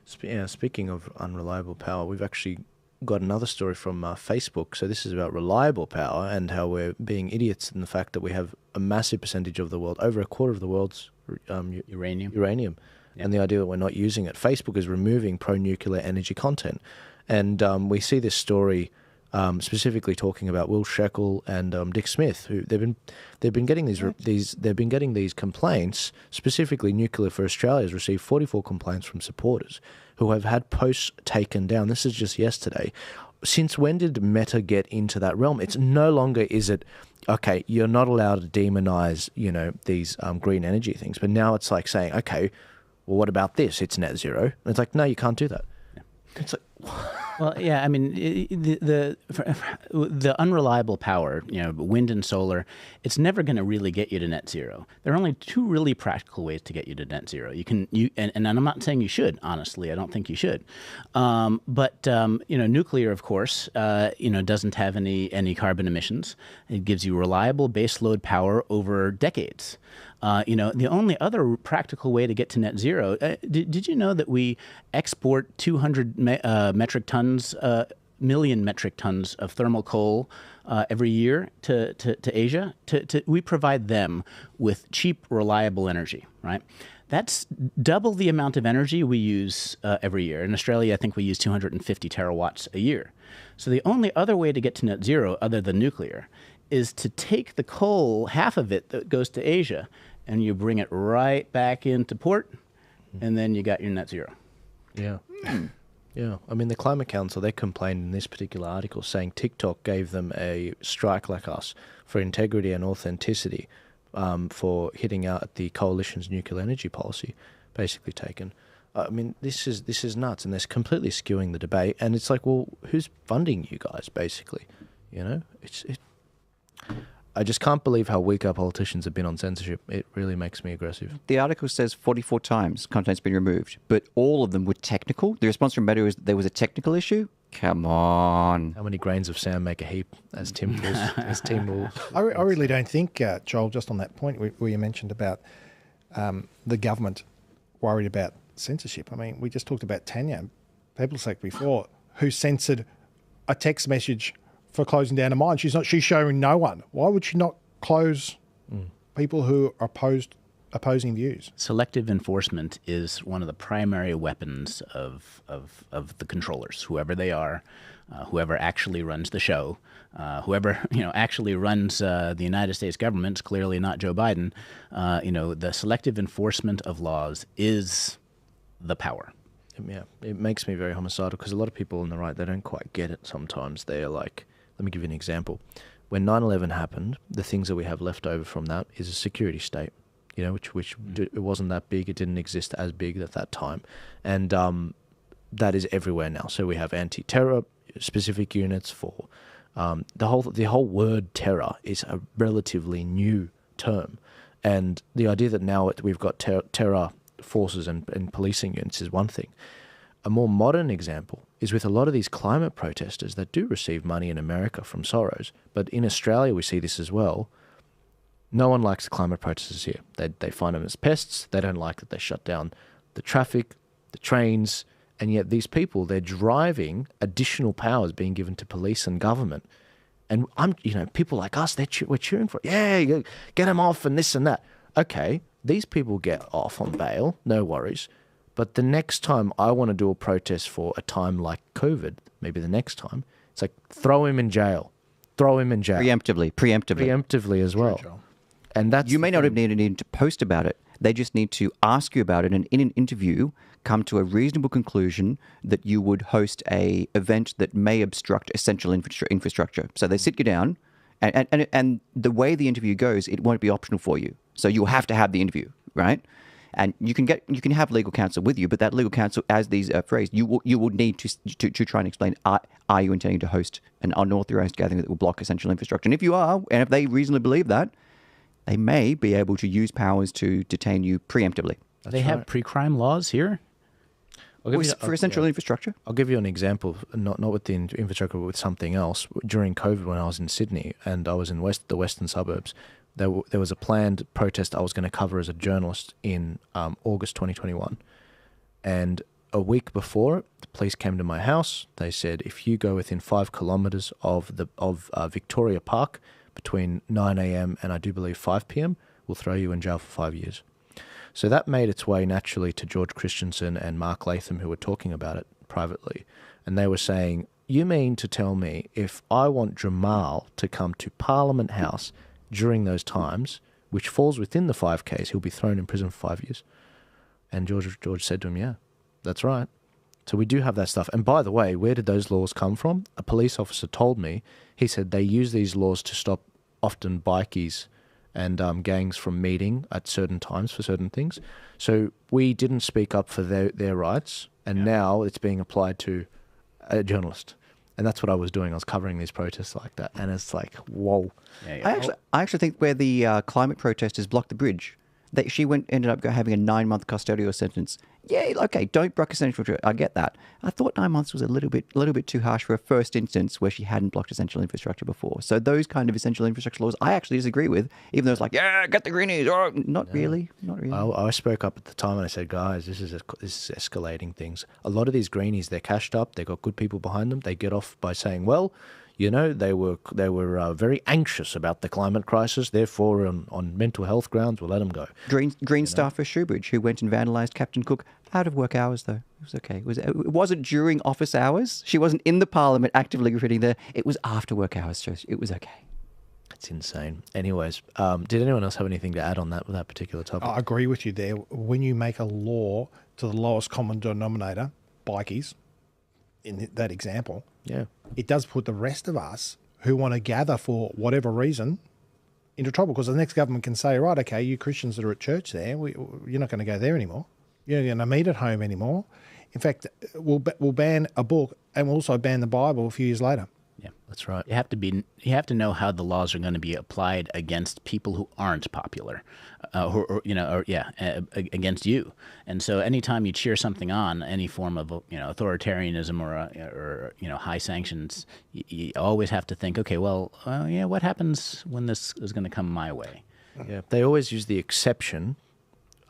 Speaking of unreliable power, we've actually got another story from Facebook. So this is about reliable power and how we're being idiots in the fact that we have a massive percentage of the world, over a quarter of the world's uranium. And the idea that we're not using it. Facebook is removing pro-nuclear energy content. And we see this story specifically talking about Will Sheckle and Dick Smith, who they've been getting these complaints. Specifically, Nuclear for Australia has received 44 complaints from supporters who have had posts taken down. This is just yesterday. Since when did Meta get into that realm? It's no longer okay, you're not allowed to demonize these green energy things, but now it's like saying, okay, well, what about this? It's net zero. And it's like, no, you can't do that. Yeah. It's like. Well, yeah, I mean, the unreliable power, wind and solar, it's never going to really get you to net zero. There are only two really practical ways to get you to net zero. And I'm not saying you should, honestly. I don't think you should. But nuclear, of course, doesn't have any carbon emissions. It gives you reliable baseload power over decades. The only other practical way to get to net zero, did you know that we export 200 million metric tons of thermal coal every year to Asia? We provide them with cheap, reliable energy, right? That's double the amount of energy we use every year. In Australia, I think we use 250 terawatts a year. So the only other way to get to net zero, other than nuclear, is to take the coal, half of it that goes to Asia, and you bring it right back into port, and then you got your net zero. Yeah. Yeah. I mean, the Climate Council, they complained in this particular article saying TikTok gave them a strike like us for integrity and authenticity for hitting out at the coalition's nuclear energy policy, basically taken. I mean, this is nuts, and they're completely skewing the debate. And it's like, well, who's funding you guys, basically? I just can't believe how weak our politicians have been on censorship. It really makes me aggressive. The article says 44 times content's been removed, but all of them were technical. The response from Meta is that there was a technical issue. Come on. How many grains of sand make a heap, as Tim rules? I really don't think, Joel, just on that point where you mentioned about the government worried about censorship. I mean, we just talked about Tanya Peblesek before, who censored a text message for closing down a mine. She's showing no one. Why would she not close people who are opposed opposing views. Selective enforcement is one of the primary weapons of the controllers, whoever they are, whoever actually runs the show, whoever actually runs the United States government. Clearly not Joe Biden. The selective enforcement of laws is the power. Yeah, it makes me very homicidal because a lot of people on the right, they don't quite get it sometimes. They're like, let me give you an example. When 9/11 happened, the things that we have left over from that is a security state, it wasn't that big. It didn't exist as big at that time. And that is everywhere now. So we have anti-terror specific units for the whole word terror is a relatively new term. And the idea that now we've got terror forces and policing units is one thing. A more modern example is with a lot of these climate protesters that do receive money in America from Soros, but in Australia we see this as well. No one likes the climate protesters here. They find them as pests. They don't like that they shut down the traffic, the trains, and yet these people, they're driving additional powers being given to police and government. And people like us, we're cheering for it. Yeah, get them off and this and that. Okay, these people get off on bail, no worries. But the next time I want to do a protest for a time like COVID, maybe the next time, it's like throw him in jail. Throw him in jail. Preemptively as well. And that's you may not have needed to post about it. They just need to ask you about it, and in an interview, come to a reasonable conclusion that you would host a event that may obstruct essential infrastructure. So they sit you down, and the way the interview goes, it won't be optional for you. So you'll have to have the interview, right? And you can have legal counsel with you, but that legal counsel, as these are phrased, you will need to try and explain: are you intending to host an unauthorized gathering that will block essential infrastructure? And if you are, and if they reasonably believe that, they may be able to use powers to detain you preemptively. They have pre-crime laws here for essential infrastructure. I'll give you an example, not with the infrastructure, but with something else. During COVID, when I was in Sydney and I was in the western suburbs, there was a planned protest I was going to cover as a journalist in August 2021. And a week before, the police came to my house. They said, if you go within 5 kilometres of Victoria Park between 9 a.m. and I do believe 5 p.m., we'll throw you in jail for 5 years. So that made its way naturally to George Christensen and Mark Latham, who were talking about it privately. And they were saying, you mean to tell me if I want Jammal to come to Parliament House during those times, which falls within the 5Ks, he'll be thrown in prison for 5 years? And George said to him, yeah, that's right. So we do have that stuff. And by the way, where did those laws come from? A police officer told me, he said they use these laws to stop often bikies and gangs from meeting at certain times for certain things. So we didn't speak up for their rights, and now it's being applied to a journalist. And that's what I was doing. I was covering these protests like that. And it's like, whoa. I actually think where the climate protesters blocked the bridge, she ended up having a 9-month custodial sentence. Yeah, okay, don't block essential infrastructure. I get that. I thought 9 months was a little bit too harsh for a first instance where she hadn't blocked essential infrastructure before. So those kind of essential infrastructure laws, I actually disagree with, even though it's like, yeah, get the greenies. Oh, not really. I spoke up at the time and I said, guys, this is escalating things. A lot of these greenies, they're cashed up. They've got good people behind them. They get off by saying, well, they were very anxious about the climate crisis. Therefore, on mental health grounds, we'll let them go. Green staffer Shoebridge, who went and vandalised Captain Cook, out of work hours though. It was okay. It wasn't during office hours. She wasn't in the Parliament actively graffitiing there. It was after work hours. So it was okay. It's insane. Anyways, did anyone else have anything to add on that particular topic? I agree with you there. When you make a law to the lowest common denominator, bikies, in that example, it does put the rest of us who want to gather for whatever reason into trouble, because the next government can say, right, okay, you Christians that are at church there, you're not going to go there anymore. You're not going to meet at home anymore. In fact, we'll ban a book and we'll also ban the Bible a few years later. Yeah, that's right. You have to know how the laws are going to be applied against people who aren't popular, against you. And so, anytime you cheer something on, any form of authoritarianism or high sanctions, you always have to think, okay, well, what happens when this is going to come my way? Yeah, they always use the exception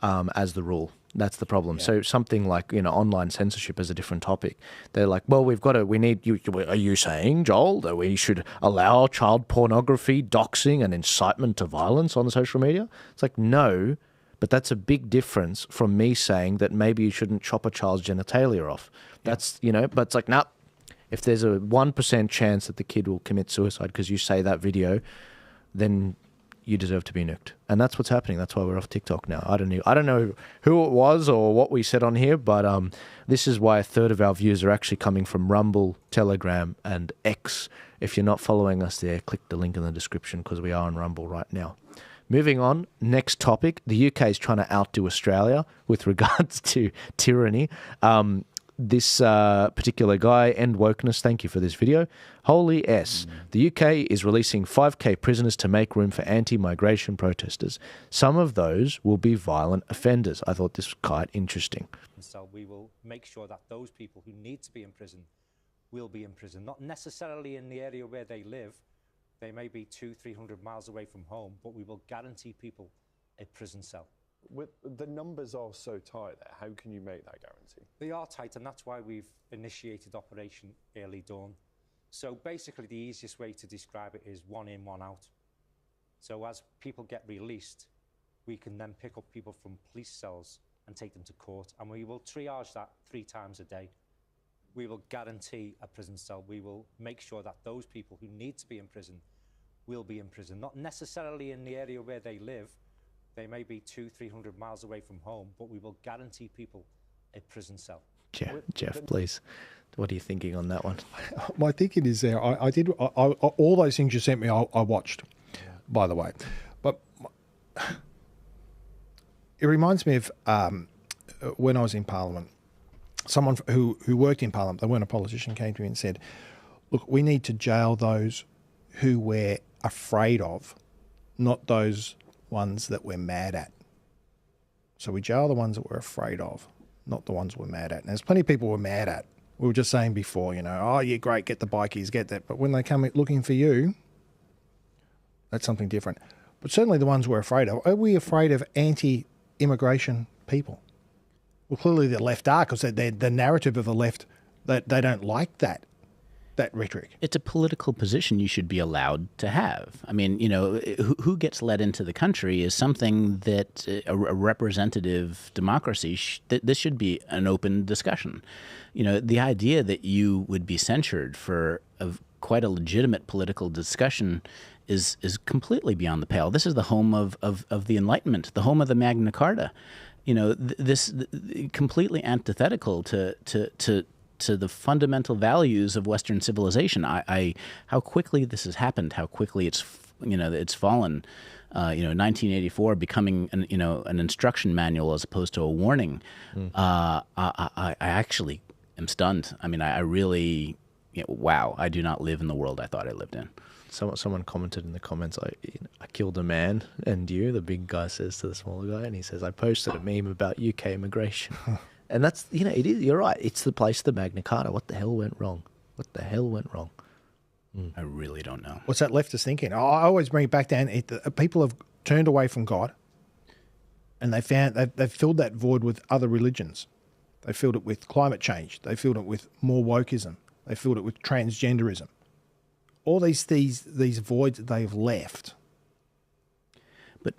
as the rule. That's the problem. Yeah. So something like, online censorship is a different topic. They're like, well, we need you. Are you saying, Joel, that we should allow child pornography, doxing and incitement to violence on social media? It's like, no, But that's a big difference from me saying that maybe you shouldn't chop a child's genitalia off. That's, you know, but it's like, nah, if there's a 1% chance that the kid will commit suicide because you say that video, then you deserve to be nuked. And that's what's happening. That's why we're off TikTok now. I don't know who it was or what we said on here, but this is why a third of our views are actually coming from Rumble, Telegram, and X. If you're not following us there, click the link in the description because we are on Rumble right now. Moving on, next topic. The UK is trying to outdo Australia with regards to tyranny. This particular guy, End Wokeness, thank you for this video. Holy S. The UK is releasing 5k prisoners to make room for anti-migration protesters. Some of those will be violent offenders. I thought this was quite interesting. So we will make sure that those people who need to be in prison will be in prison, not necessarily in the area where they live. They may be 200-300 miles away from home, but we will guarantee people a prison cell. With the numbers are so tight there, how can you make that guarantee? They are tight, and that's why we've initiated Operation Early Dawn. So basically the easiest way to describe it is 1 in, 1 out. So as people get released, we can then pick up people from police cells and take them to court, and we will triage that 3 times a day. We will guarantee a prison cell. We will make sure that those people who need to be in prison will be in prison, not necessarily in the area where they live. They may be 200-300 miles away from home, but we will guarantee people a prison cell. Jeff, please. What are you thinking on that one? My thinking is there. I did all those things you sent me. I watched, by the way, but it reminds me of when I was in Parliament. Someone who worked in Parliament, they weren't a politician, came to me and said, "Look, we need to jail those who we're afraid of, not those ones that we're mad at." So we jail the ones that we're afraid of, not the ones we're mad at. And there's plenty of people we're mad at. We were just saying before, you know, oh, yeah, great, get the bikies, get that. But when they come looking for you, that's something different. But certainly the ones we're afraid of. Are we afraid of anti-immigration people? Well, clearly the left are, because the narrative of the left, that they don't like that rhetoric. It's a political position you should be allowed to have. I mean, you know, who gets let into the country is something that a representative democracy, this should be an open discussion. You know, the idea that you would be censured for quite a legitimate political discussion is completely beyond the pale. This is the home of the Enlightenment, the home of the Magna Carta. You know, this completely antithetical to the fundamental values of Western civilization. How quickly this has happened, how quickly it's fallen. 1984 becoming an instruction manual as opposed to a warning. I actually am stunned. I mean, I really, wow, I do not live in the world I thought I lived in. Someone commented in the comments, I killed a man, and the big guy says to the smaller guy, and he says, I posted a meme about UK immigration. And that's, it is, you're right. It's the place of the Magna Carta. What the hell went wrong? I really don't know. What's that leftist thinking? I always bring it back down. People have turned away from God, and they've filled that void with other religions. They filled it with climate change. They filled it with more wokeism. They filled it with transgenderism. All these voids that they've left. But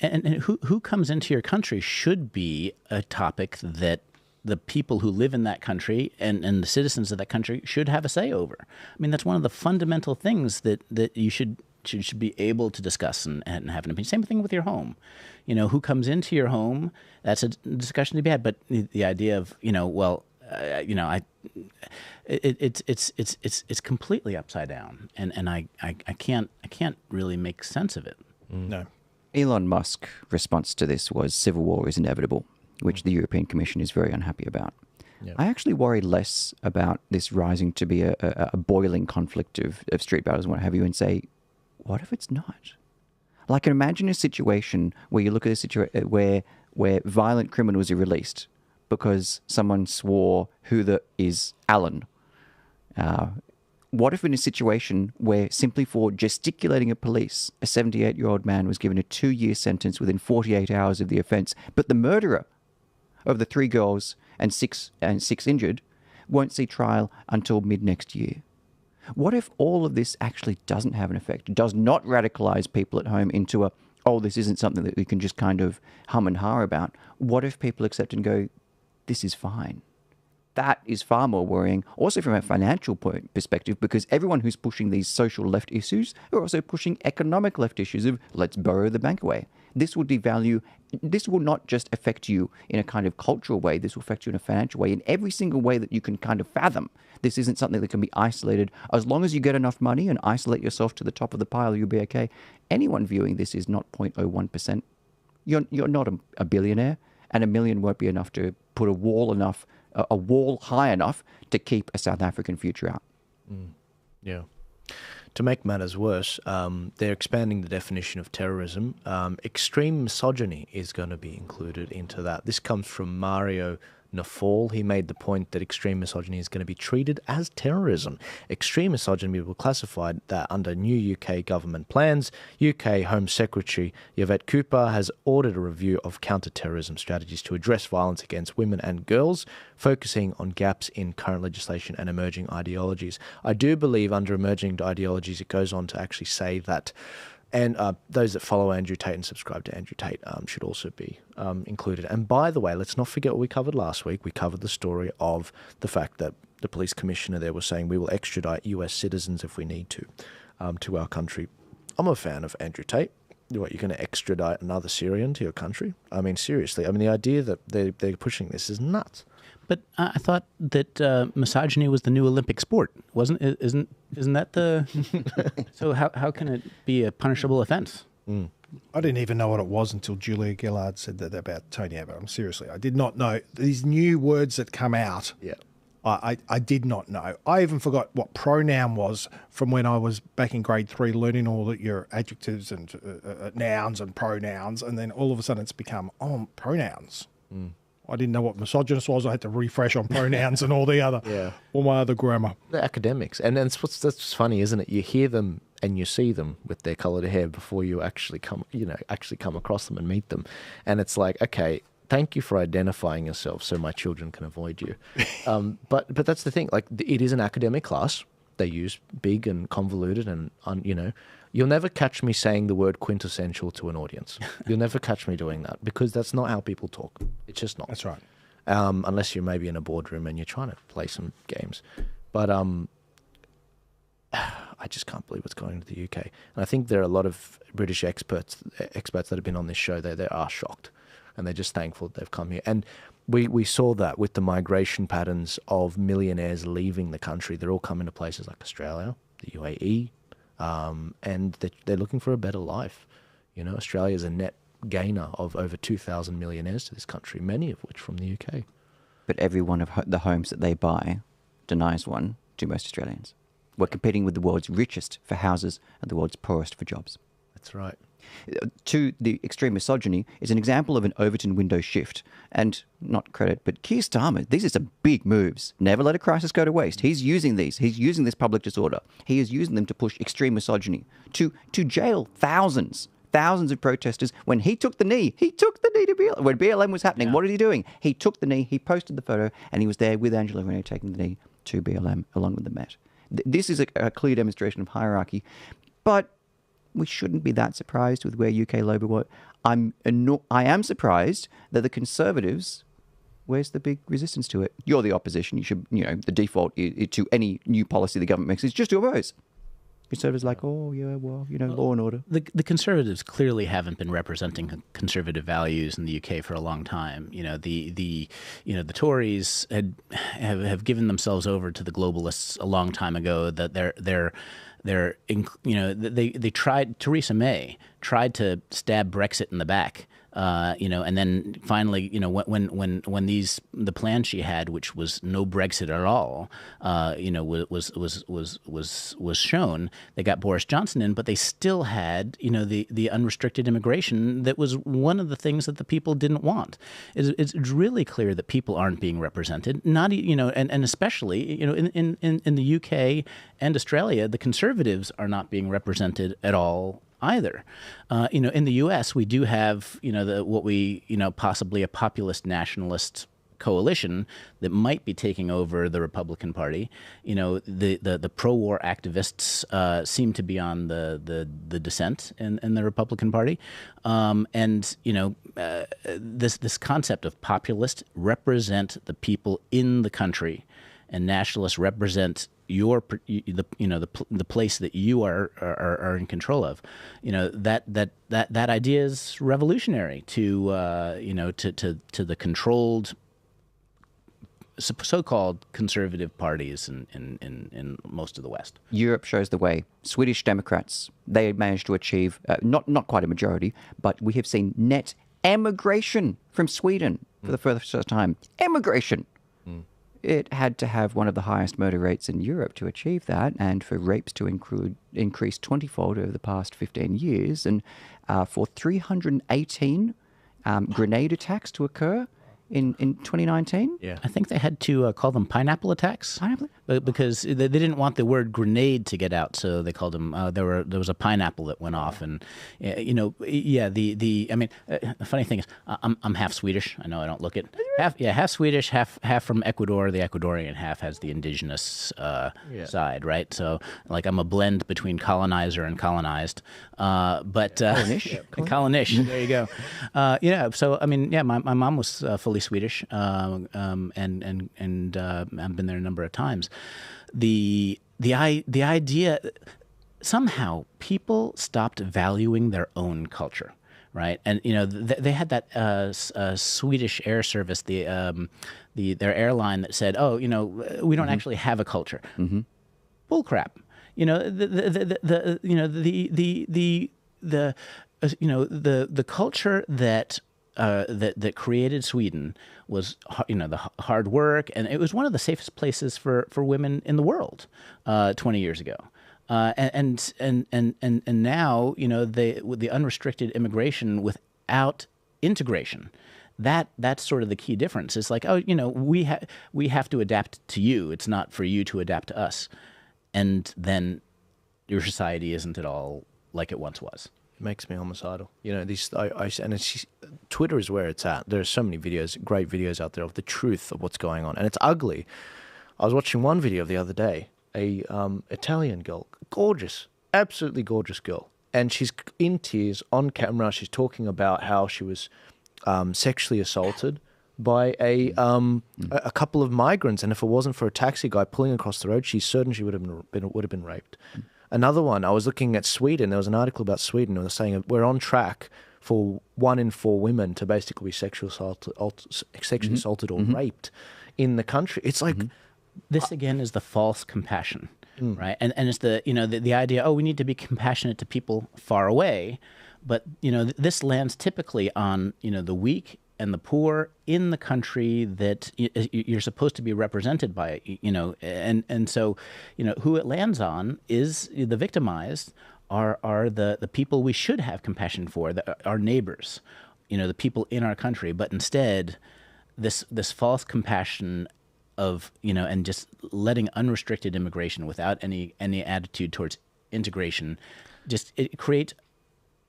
and who comes into your country should be a topic that the people who live in that country and the citizens of that country should have a say over. I mean, that's one of the fundamental things that you should be able to discuss and have an opinion. Same thing with your home. Who comes into your home, that's a discussion to be had. But the idea of, it's completely upside down, and I can't really make sense of it. No. Elon Musk's response to this was civil war is inevitable, which the European Commission is very unhappy about. Yep. I actually worry less about this rising to be a boiling conflict of street battles and what have you, and say, what if it's not? Like, imagine a situation where you look at a situation where violent criminals are released because someone swore who is Alan. What if in a situation where simply for gesticulating at police, a 78-year-old man was given a 2-year sentence within 48 hours of the offence, but the murderer of the 3 girls and six injured won't see trial until mid-next year? What if all of this actually doesn't have an effect, does not radicalise people at home into oh, this isn't something that we can just kind of hum and ha about. What if people accept and go, this is fine? That is far more worrying, also from a financial perspective, because everyone who's pushing these social left issues are also pushing economic left issues of let's borrow the bank away. This will devalue, this will not just affect you in a kind of cultural way, this will affect you in a financial way, in every single way that you can kind of fathom. This isn't something that can be isolated. As long as you get enough money and isolate yourself to the top of the pile, you'll be okay. Anyone viewing this is not 0.01%. You're not a billionaire, and $1 million won't be enough to put a wall high enough to keep a South African future out. Yeah. To make matters worse, they're expanding the definition of terrorism. Extreme misogyny is going to be included into that. This comes from Mario Nafal. He made the point that extreme misogyny is going to be treated as terrorism. Extreme misogyny will be classified that under new UK government plans. UK Home Secretary Yvette Cooper has ordered a review of counter-terrorism strategies to address violence against women and girls, focusing on gaps in current legislation and emerging ideologies. I do believe under emerging ideologies it goes on to actually say that and those that follow Andrew Tate and subscribe to Andrew Tate should also be included. And by the way, let's not forget what we covered last week. We covered the story of the fact that the police commissioner there was saying we will extradite US citizens if we need to our country. I'm a fan of Andrew Tate. What, you're going to extradite another Syrian to your country? I mean, seriously. I mean, the idea that they're pushing this is nuts. But I thought that misogyny was the new Olympic sport, wasn't? Isn't that the? So how can it be a punishable offence? I didn't even know what it was until Julia Gillard said that about Tony Abbott. Seriously, I did not know these new words that come out. Yeah, I did not know. I even forgot what pronoun was from when I was back in grade 3, learning all your adjectives and nouns and pronouns, and then all of a sudden it's become pronouns. I didn't know what misogynist was. I had to refresh on pronouns and all my other grammar. The academics, and that's funny, isn't it? You hear them and you see them with their coloured hair before you actually come across them and meet them, and it's like, okay, thank you for identifying yourself so my children can avoid you. But that's the thing. Like, it is an academic class. They use big and convoluted and you'll never catch me saying the word quintessential to an audience. You'll never catch me doing that because that's not how people talk. It's just not. That's right. Unless you're maybe in a boardroom and you're trying to play some games. But I just can't believe what's going on to the UK. And I think there are a lot of British experts that have been on this show. They are shocked, and they're just thankful that they've come here. And we saw that with the migration patterns of millionaires leaving the country. They're all coming to places like Australia, the UAE, and they're looking for a better life. You know, Australia is a net gainer of over 2,000 millionaires to this country, many of which from the UK. But every one of the homes that they buy denies one to most Australians. We're competing with the world's richest for houses and the world's poorest for jobs. That's right. To the extreme misogyny is an example of an Overton window shift. And not credit, but Keir Starmer, these are some big moves. Never let a crisis go to waste. He's using these. He's using this public disorder. He is using them to push extreme misogyny, to jail thousands of protesters. When he took the knee to BLM. When BLM was happening, What is he doing? He took the knee, he posted the photo, and he was there with Angela Rennie taking the knee to BLM along with the Met. This is a clear demonstration of hierarchy. But we shouldn't be that surprised with where UK Labour were. I am surprised that the Conservatives, where's the big resistance to it? You're the opposition. You should, the default to any new policy the government makes is just to oppose. Conservatives like, law and order. The Conservatives clearly haven't been representing conservative values in the UK for a long time. The Tories have given themselves over to the globalists a long time ago. That they tried. Theresa May tried to stab Brexit in the back. And then finally, when the plan she had, which was no Brexit at all, was shown, they got Boris Johnson in, but they still had, the unrestricted immigration that was one of the things that the people didn't want. It's really clear that people aren't being represented. Not, and especially, in the UK and Australia, the Conservatives are not being represented at all either. In the U.S., we do have, possibly a populist nationalist coalition that might be taking over the Republican Party. You know, the pro-war activists seem to be on the dissent in the Republican Party, and you know, this concept of populists represent the people in the country, and nationalists represent the place that you are in control of. You know, that idea is revolutionary to the controlled so-called conservative parties in most of the West. Europe shows the way. Swedish Democrats, they managed to achieve not quite a majority, but we have seen net emigration from Sweden for the first time. Emigration. It had to have one of the highest murder rates in Europe to achieve that, and for rapes to increase 20-fold over the past 15 years, and for 318 grenade attacks to occur in 2019. Yeah, I think they had to call them pineapple attacks. Pineapple? Because they didn't want the word grenade to get out, so they called them. There was a pineapple that went off, and I mean, the funny thing is, I'm half Swedish. I know I don't look it. Half Swedish, half from Ecuador. The Ecuadorian half has the indigenous side, right? So, like, I'm a blend between colonizer and colonized. Colonish. There you go. So I mean, my mom was fully Swedish, and I've been there a number of times. The idea, somehow people stopped valuing their own culture, right? And you know, they had that Swedish air service, their airline that said, "Oh, you know, we don't actually have a culture." Bull crap. You know, the culture that created Sweden was, you know, the hard work, and it was one of the safest places for women in the world 20 years ago. And now, you know, with the unrestricted immigration without integration, that's sort of the key difference. It's like, oh, you know, we have to adapt to you. It's not for you to adapt to us. And then your society isn't at all like it once was. Makes me homicidal. You know, Twitter is where it's at. There are so many videos, great videos out there of the truth of what's going on, and it's ugly. I was watching one video the other day, a Italian girl, gorgeous, absolutely gorgeous girl, and she's in tears on camera. She's talking about how she was sexually assaulted by a couple of migrants, and if it wasn't for a taxi guy pulling across the road, she's certain she would have been raped. Another one, I was looking at Sweden. There was an article about Sweden. It was saying we're on track for 1 in 4 women to basically be sexually assaulted or raped in the country. It's like this again is the false compassion, right? And it's the idea. Oh, we need to be compassionate to people far away, but you know, this lands typically on, you know, the weak and the poor in the country that you're supposed to be represented by, you know, and so, you know, who it lands on is the victimized are the people we should have compassion for, our neighbors, you know, the people in our country. But instead, this false compassion of, you know, and just letting unrestricted immigration without any attitude towards integration, just it creates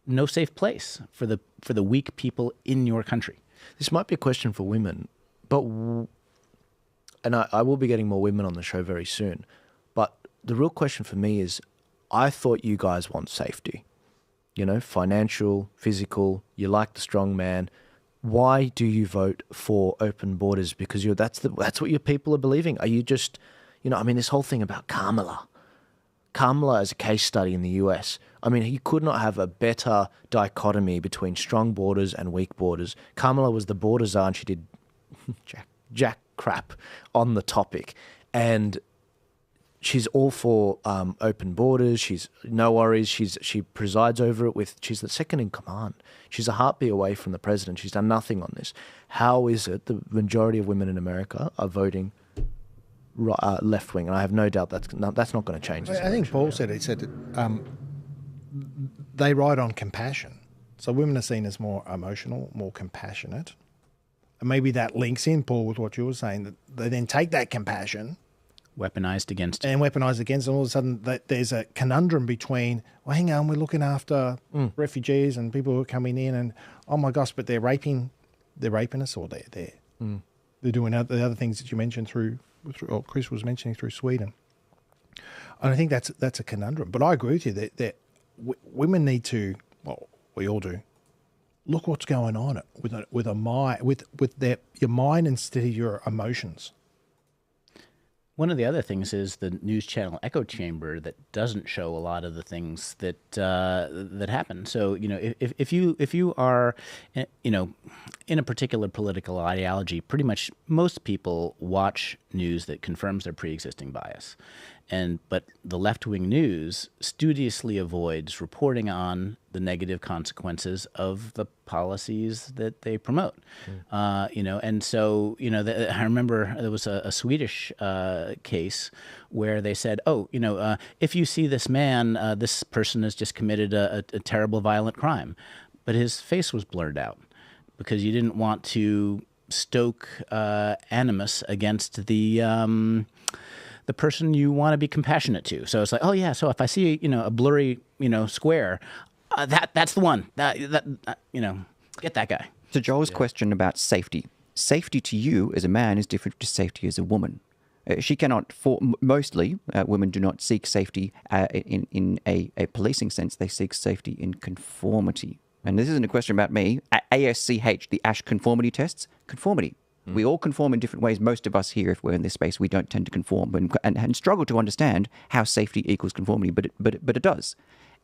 no safe place for the weak people in your country. This might be a question for women, and I will be getting more women on the show very soon, but the real question for me is, I thought you guys want safety, you know, financial, physical, you like the strong man. Why do you vote for open borders? Because that's what your people are believing. Are you just, you know, I mean, this whole thing about Kamala as a case study in the US. I mean, you could not have a better dichotomy between strong borders and weak borders. Kamala was the border czar, and she did jack crap on the topic. And she's all for open borders. She's no worries. She presides over it she's the second in command. She's a heartbeat away from the president. She's done nothing on this. How is it the majority of women in America are voting left wing? And I have no doubt that's not going to change. I think Paul said it. He said they ride on compassion. So women are seen as more emotional, more compassionate. And maybe that links in, Paul, with what you were saying, that they then take that compassion weaponized against them. And all of a sudden there's a conundrum between, well, hang on, we're looking after refugees and people who are coming in, and oh my gosh, but they're raping us, or they're They're doing the other things that you mentioned through or Chris was mentioning through Sweden. And I think that's a conundrum. But I agree with you that women need to, well, we all do, look what's going on with your mind instead of your emotions. One of the other things is the news channel echo chamber that doesn't show a lot of the things that that happen. So, you know, if you are, you know, in a particular political ideology, pretty much most people watch news that confirms their pre-existing bias. But the left-wing news studiously avoids reporting on the negative consequences of the policies that they promote. You know, and so, you know, I remember there was a Swedish case where they said, oh, you know, if you see this man, this person has just committed a terrible violent crime, but his face was blurred out because you didn't want to stoke animus against the person you want to be compassionate to. So it's like, oh yeah, so if I see, you know, a blurry, you know, square, that's the one. That you know, get that guy. So Joel's question about safety. Safety to you as a man is different to safety as a woman. She cannot, mostly women do not seek safety in a policing sense. They seek safety in conformity. And this isn't a question about me. ASCH, the ASH conformity tests, conformity. We all conform in different ways. Most of us here, if we're in this space, we don't tend to conform and struggle to understand how safety equals conformity, but it does.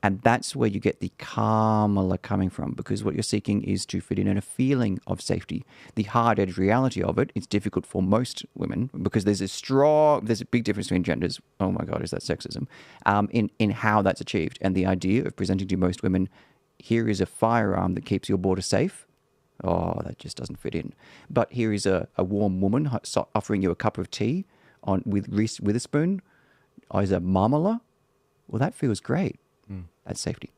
And that's where you get the Kamala coming from, because what you're seeking is to fit in a feeling of safety. The hard-edged reality of it, it's difficult for most women because there's a big difference between genders. Oh my God, is that sexism? In how that's achieved. And the idea of presenting to most women, here is a firearm that keeps your border safe. Oh, that just doesn't fit in. But here is a warm woman offering you a cup of tea with Reese Witherspoon as a marmalade. Well, that feels great. That's safety.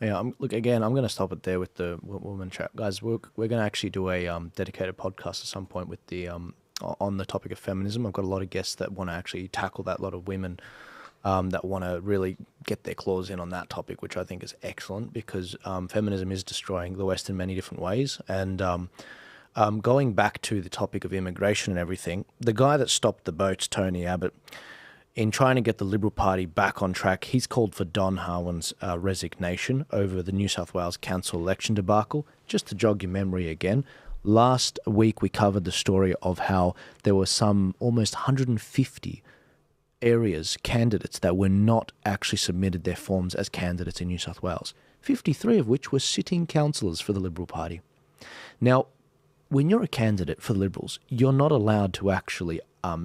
Yeah, look, again, I'm going to stop it there with the woman chat. Guys, we're going to actually do a dedicated podcast at some point with the on the topic of feminism. I've got a lot of guests that want to actually tackle that, a lot of women that want to really get their claws in on that topic, which I think is excellent because feminism is destroying the West in many different ways. And going back to the topic of immigration and everything, the guy that stopped the boats, Tony Abbott, in trying to get the Liberal Party back on track, he's called for Don Harwin's resignation over the New South Wales council election debacle. Just to jog your memory again, last week we covered the story of how there were some almost 150 candidates that were not actually submitted their forms as candidates in New South Wales, 53 of which were sitting councillors for the Liberal Party. Now, when you're a candidate for the Liberals, you're not allowed to actually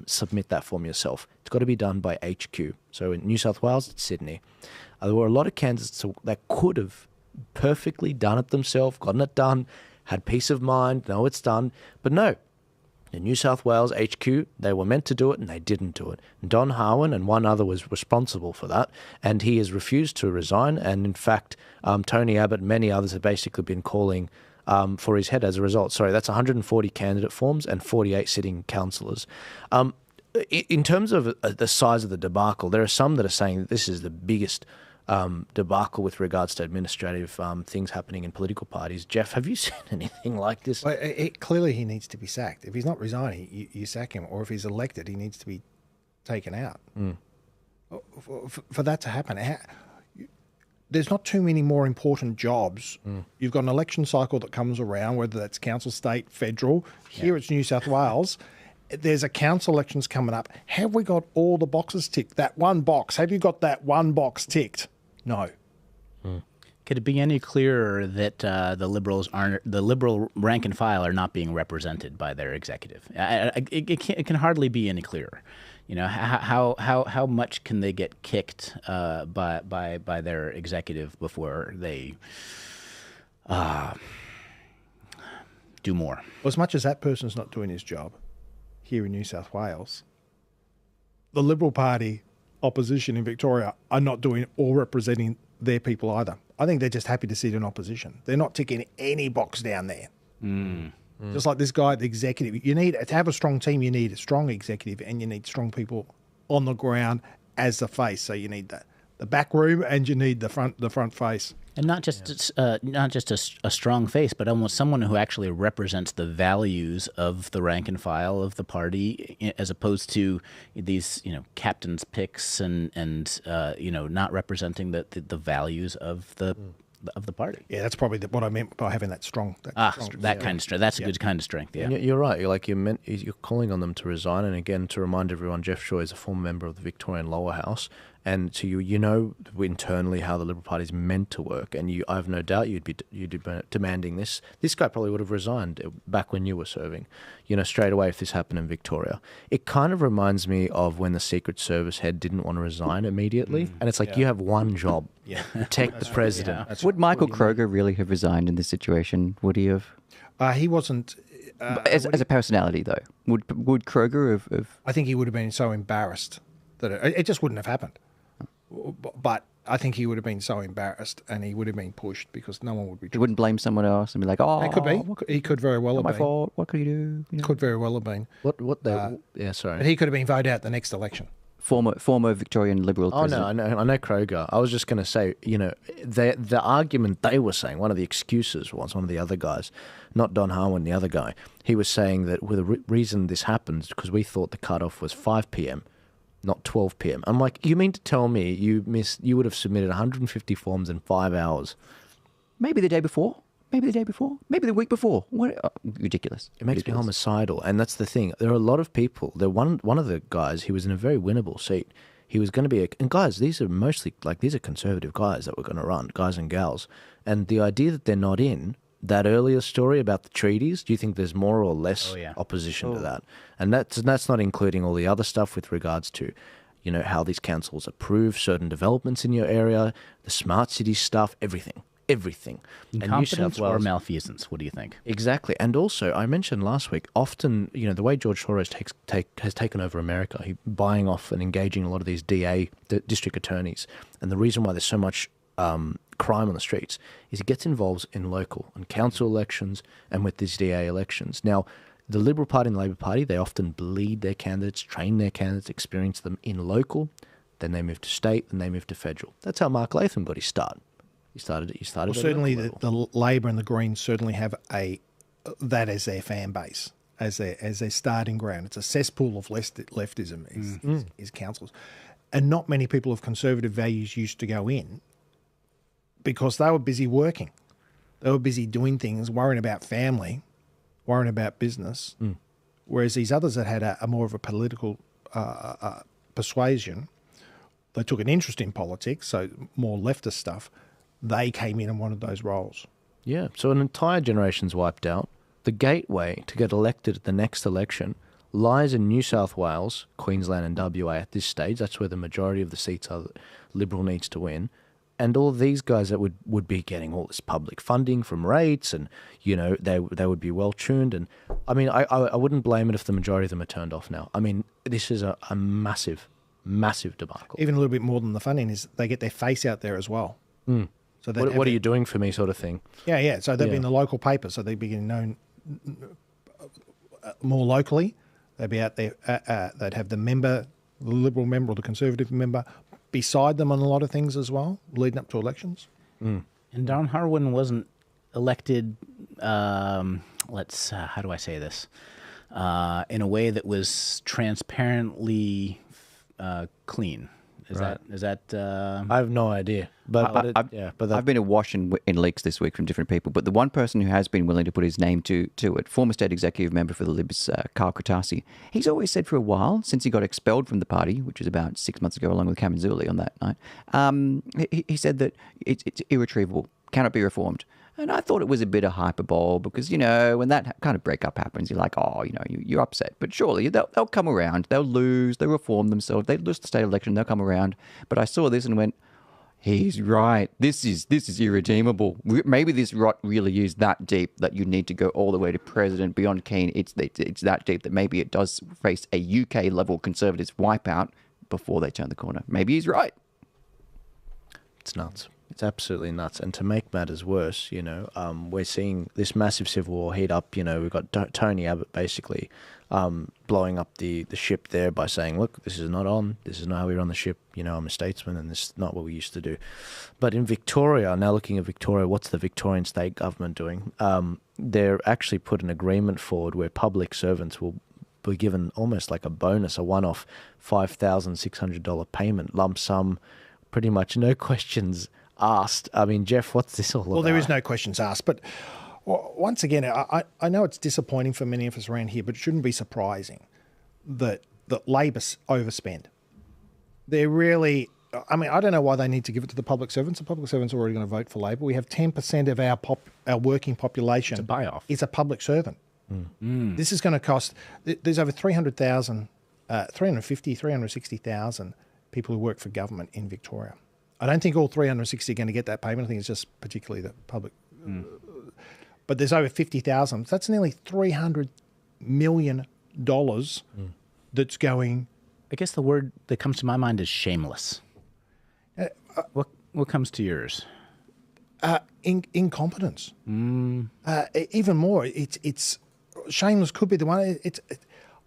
submit that form yourself. It's got to be done by HQ. So in New South Wales, it's Sydney. There were a lot of candidates that could have perfectly done it themselves, gotten it done, had peace of mind, know it's done, but no. In New South Wales HQ, they were meant to do it and they didn't do it. Don Harwin and one other was responsible for that, and he has refused to resign. And in fact, Tony Abbott and many others have basically been calling for his head as a result. Sorry, that's 140 candidate forms and 48 sitting councillors. In terms of the size of the debacle, there are some that are saying that this is the biggest debacle with regards to administrative things happening in political parties. Jeff, have you seen anything like this? Well, clearly he needs to be sacked. If he's not resigning, you sack him. Or if he's elected, he needs to be taken out. For that to happen, there's not too many more important jobs. You've got an election cycle that comes around, whether that's council, state, federal. Here it's New South Wales. There's a council elections coming up. Have we got all the boxes ticked? That one box. Have you got that one box ticked? No. Could it be any clearer that the Liberal rank and file are not being represented by their executive? It can hardly be any clearer. You know, how much can they get kicked by their executive before they do more? Well, as much as that person's not doing his job here in New South Wales, the Liberal Party opposition in Victoria are not doing or representing their people either. I think they're just happy to sit in opposition. They're not ticking any box down there. Just like this guy, the executive. You need to have a strong team. You need a strong executive, and you need strong people on the ground as the face. So you need the back room and you need the front face. And not just a strong face, but almost someone who actually represents the values of the rank and file of the party, as opposed to these captain's picks and not representing the values of the party. Yeah, that's probably what I meant by having that strong. Kind of strength. That's a good kind of strength. Yeah, you're right. You're calling on them to resign, and again to remind everyone, Jeff Shaw is a former member of the Victorian lower house. And so you know internally how the Liberal Party is meant to work, and I have no doubt you'd be demanding this. This guy probably would have resigned back when you were serving, straight away if this happened in Victoria. It kind of reminds me of when the Secret Service head didn't want to resign immediately, and it's like you have one job: protect the president. Yeah. Would Michael Kroger really have resigned in this situation? Would he have? He wasn't. As a personality, though, would Kroger have? I think he would have been so embarrassed that it just wouldn't have happened. But I think he would have been so embarrassed and he would have been pushed because no one would be. He wouldn't blame someone else and be like, "Oh, it could be. He could very well have been. My fault. What could you do?" Could very well have been. Sorry. But he could have been voted out the next election. Former Victorian Liberal president. Oh no, I know Kroger. I was just going to say, the argument they were saying, one of the excuses was one of the other guys, not Don Harwin, the other guy. He was saying that the reason this happened is because we thought the cutoff was 5 p.m. not 12 p.m. I'm like, you mean to tell me you would have submitted 150 forms in 5 hours? Maybe the day before. Maybe the week before. What? Ridiculous. It makes me homicidal, and that's the thing. There are a lot of people. One of the guys, he was in a very winnable seat. He was going to be and guys, these are mostly these are conservative guys that were going to run, guys and gals. And the idea that they're not in that earlier story about the treaties, do you think there's more or less opposition to that? And that's not including all the other stuff with regards to, how these councils approve certain developments in your area, the smart city stuff, everything. Incompetence or malfeasance, what do you think? Exactly. And also, I mentioned last week, often, the way George Soros has taken over America, he buying off and engaging a lot of these district attorneys. And the reason why there's so much crime on the streets is he gets involved in local and council elections and with these DA elections. Now, the Liberal Party and the Labor Party, they often bleed their candidates, train their candidates, experience them in local, then they move to state, then they move to federal. That's how Mark Latham got his start. He started. Well, certainly, the Labor and the Greens certainly have that as their fan base, as their starting ground. It's a cesspool of leftism. Is councils, and not many people of conservative values used to go in because they were busy working, they were busy doing things, worrying about family, worrying about business. Whereas these others that had a more of a political persuasion, they took an interest in politics, so more leftist stuff. They came in and wanted those roles. Yeah, so an entire generation's wiped out. The gateway to get elected at the next election lies in New South Wales, Queensland and WA at this stage. That's where the majority of the seats are that Liberal needs to win. And all these guys that would be getting all this public funding from rates and, they would be well-tuned. And, I mean, I wouldn't blame it if the majority of them are turned off now. I mean, this is a massive, massive debacle. Even a little bit more than the funding is they get their face out there as well. So what are you doing for me sort of thing? Yeah. So they'd be in the local paper, so they'd be getting known more locally. They'd be out there. They'd have the Liberal member or the Conservative member beside them on a lot of things as well, leading up to elections. And Don Harwin wasn't elected, how do I say this, in a way that was transparently clean. Is that? I have no idea. But I've been awash in leaks this week from different people. But the one person who has been willing to put his name to it, former state executive member for the Libs, Carl Kratasi, he's always said for a while, since he got expelled from the party, which was about 6 months ago, along with Cameron Zuli on that night, he said that it's irretrievable, cannot be reformed. And I thought it was a bit of hyperbole because, when that kind of breakup happens, you're like, you're upset. But surely they'll come around. They'll lose. They'll reform themselves. They lose the state election. They'll come around. But I saw this and went, he's right. This is irredeemable. Maybe this rot really is that deep that you need to go all the way to President beyond Keane. It's that deep that maybe it does face a UK-level Conservatives wipeout before they turn the corner. Maybe he's right. It's nuts. It's absolutely nuts. And to make matters worse, we're seeing this massive civil war heat up. We've got Tony Abbott basically blowing up the ship there by saying, look, this is not on. This is not how we run the ship. I'm a statesman and this is not what we used to do. But in Victoria, now looking at Victoria, what's the Victorian state government doing? They're actually put an agreement forward where public servants will be given almost like a bonus, a one-off $5,600 payment, lump sum, pretty much no questions asked. I mean, Jeff, what's this all about? Well, there is no questions asked. But once again, I know it's disappointing for many of us around here, but it shouldn't be surprising that Labor overspend. They're really... I mean, I don't know why they need to give it to the public servants. The public servants are already going to vote for Labor. We have 10% of our working population It's a buy-off. is a public servant. This is going to cost... There's over 350,000, 360,000 people who work for government in Victoria. I don't think all 360 are going to get that payment. I think it's just particularly the public. But there's over 50,000. That's nearly $300 million that's going... I guess the word that comes to my mind is shameless. What comes to yours? Incompetence. Even more, it's shameless could be the one.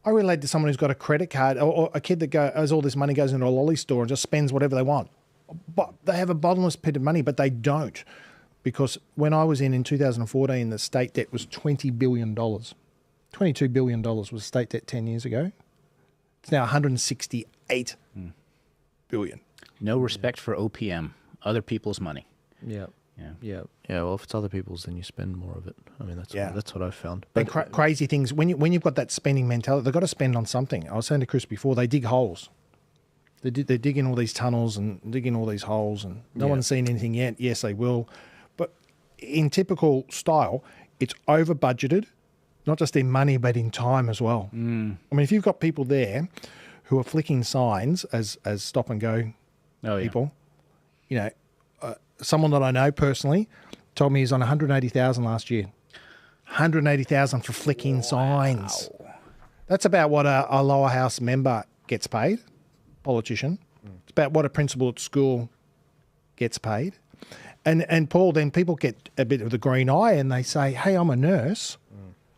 I relate to someone who's got a credit card or a kid that has all this money, goes into a lolly store and just spends whatever they want. But they have a bottomless pit of money, but they don't. Because when I was in 2014, the state debt was $20 billion. $22 billion was state debt 10 years ago. It's now $168 billion. No respect for OPM, other people's money. Yeah. Yeah. Well, if it's other people's, then you spend more of it. I mean, that's what I've found. But crazy things, when you've got that spending mentality, they've got to spend on something. I was saying to Chris before, they dig holes. They dig in all these tunnels and dig in all these holes, and no one's seen anything yet. Yes, they will. But in typical style, it's over budgeted, not just in money, but in time as well. I mean, if you've got people there who are flicking signs as stop and go people, someone that I know personally told me he's on 180,000 last year. 180,000 for flicking signs. That's about what a lower house member gets paid, politician. It's about what a principal at school gets paid. And Paul, then people get a bit of the green eye and they say, hey, I'm a nurse.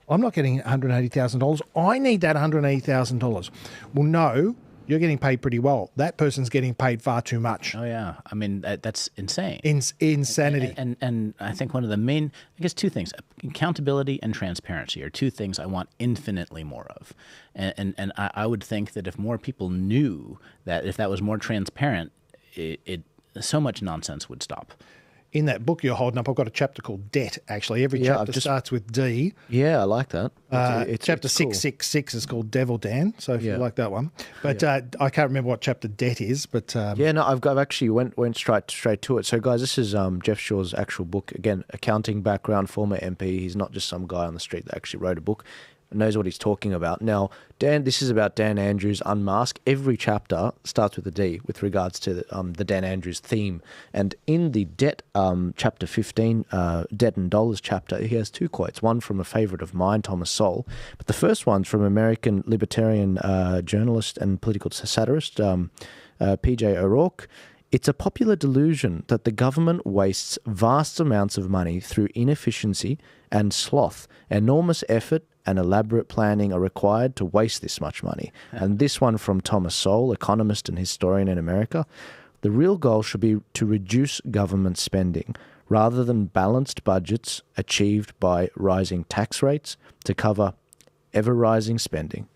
I'm not getting $180,000. I need that $180,000. Well, no, you're getting paid pretty well. That person's getting paid far too much. Oh, yeah. I mean, that's insane. Insanity. And I think one of the main, I guess two things, accountability and transparency are two things I want infinitely more of. And I would think that if more people knew that, if that was more transparent, so much nonsense would stop. In that book you're holding up, I've got a chapter called Debt, actually. Every chapter starts with D. Yeah, I like that. Chapter 666 is called Devil Dan, so if you like that one. But I can't remember what chapter Debt is. But I've actually went straight to it. So, guys, this is Jeff Shaw's actual book. Again, accounting background, former MP. He's not just some guy on the street that actually wrote a book. Knows what he's talking about. Now, this is about Dan Andrews' Unmasked. Every chapter starts with a D with regards to the Dan Andrews theme. And in the Debt, chapter 15, Debt and Dollars chapter, he has two quotes. One from a favourite of mine, Thomas Sowell. But the first one's from American libertarian journalist and political satirist, P.J. O'Rourke. It's a popular delusion that the government wastes vast amounts of money through inefficiency and sloth. Enormous effort and elaborate planning are required to waste this much money. And this one from Thomas Sowell, economist and historian in America. The real goal should be to reduce government spending rather than balanced budgets achieved by rising tax rates to cover ever-rising spending.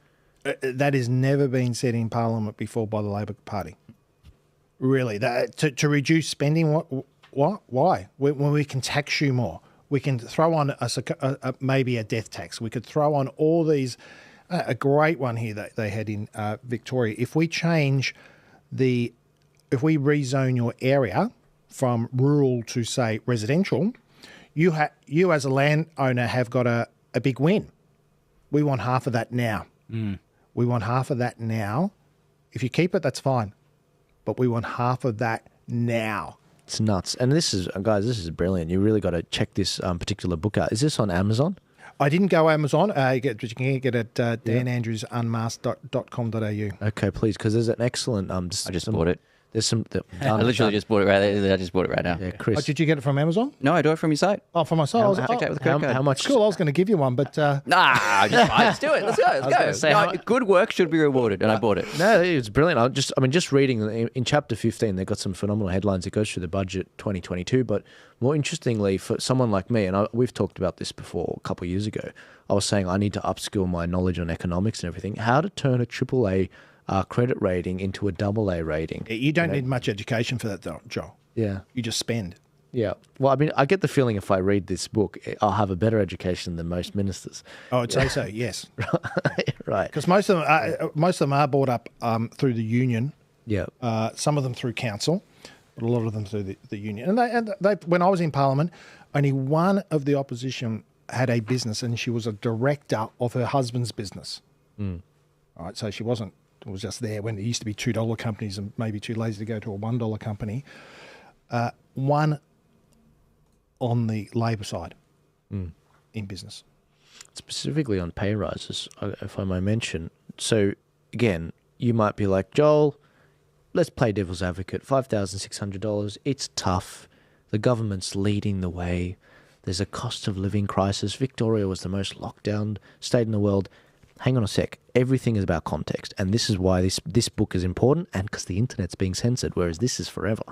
That has never been said in Parliament before by the Labor Party. Really, to reduce spending, what? Why? When we can tax you more. We can throw on maybe a death tax. We could throw on all these. A great one here that they had in Victoria. If we rezone your area from rural to, say, residential, you as a landowner have got a big win. We want half of that now. We want half of that now. If you keep it, that's fine. But we want half of that now. It's nuts. And this is brilliant. You really got to check this particular book out. Is this on Amazon? I didn't go Amazon, but you can get it at danandrewsunmasked.com.au. Okay, please, because there's an excellent... I just bought it. There's some. I literally just bought it right there. I just bought it right now. Yeah, Oh, Chris. did you get it from Amazon? No, I do it from your site. Oh, from my site. I was, Check that with the credit card. How much? cool. I was going to give you one, but Nah, just buy it. Let's do it. Let's go. Let's gonna go. say, No, how- good work should be rewarded, and I bought it. No, it's brilliant. Just reading in chapter 15, they've got some phenomenal headlines. It goes through the budget 2022, but more interestingly, for someone like me, and we've talked about this before a couple of years ago, I was saying I need to upskill my knowledge on economics and everything. How to turn a AAA credit rating into a AA rating. you don't need much education for that, though, Joel. Yeah. You just spend. Yeah. Well, I mean, I get the feeling if I read this book, I'll have a better education than most ministers. I would say so. Yes, Right. because most of them are brought up through the union. Yeah. Some of them through council, but a lot of them through the union. And they, when I was in Parliament, only one of the opposition had a business, and she was a director of her husband's business. All right, so she wasn't. It was just there when there used to be $2 companies and maybe too lazy to go to a $1 company. One on the Labor side in business. Specifically on pay rises, if I may mention. So, again, you might be like, Joel, let's play devil's advocate. $5,600, it's tough. The government's leading the way. There's a cost of living crisis. Victoria was the most locked down state in the world. Hang on a sec. Everything is about context. And this is why this book is important, and because the internet's being censored, whereas this is forever.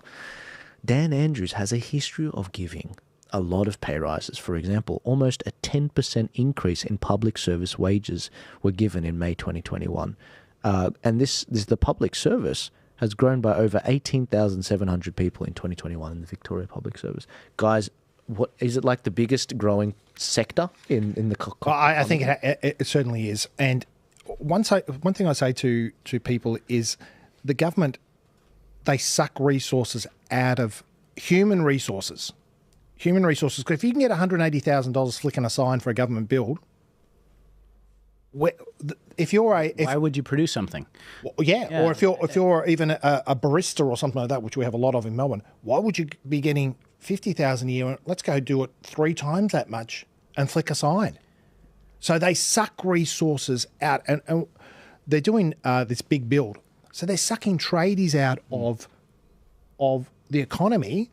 Dan Andrews has a history of giving a lot of pay rises. For example, almost a 10% increase in public service wages were given in May 2021. And this the public service has grown by over 18,700 people in 2021 in the Victoria Public Service. Guys, what is it, like the biggest growing sector in the I think it certainly is. And one thing I say to people is the government, they suck resources out of human resources. Human resources. Because if you can get $180,000 flicking a sign for a government build, if you're why would you produce something? Yeah, or if you're even a barista or something like that, which we have a lot of in Melbourne, why would you be getting $50,000 a year? Let's go do it 3 times that much and flick a sign. So they suck resources out, and they're doing this big build. So they're sucking tradies out of the economy.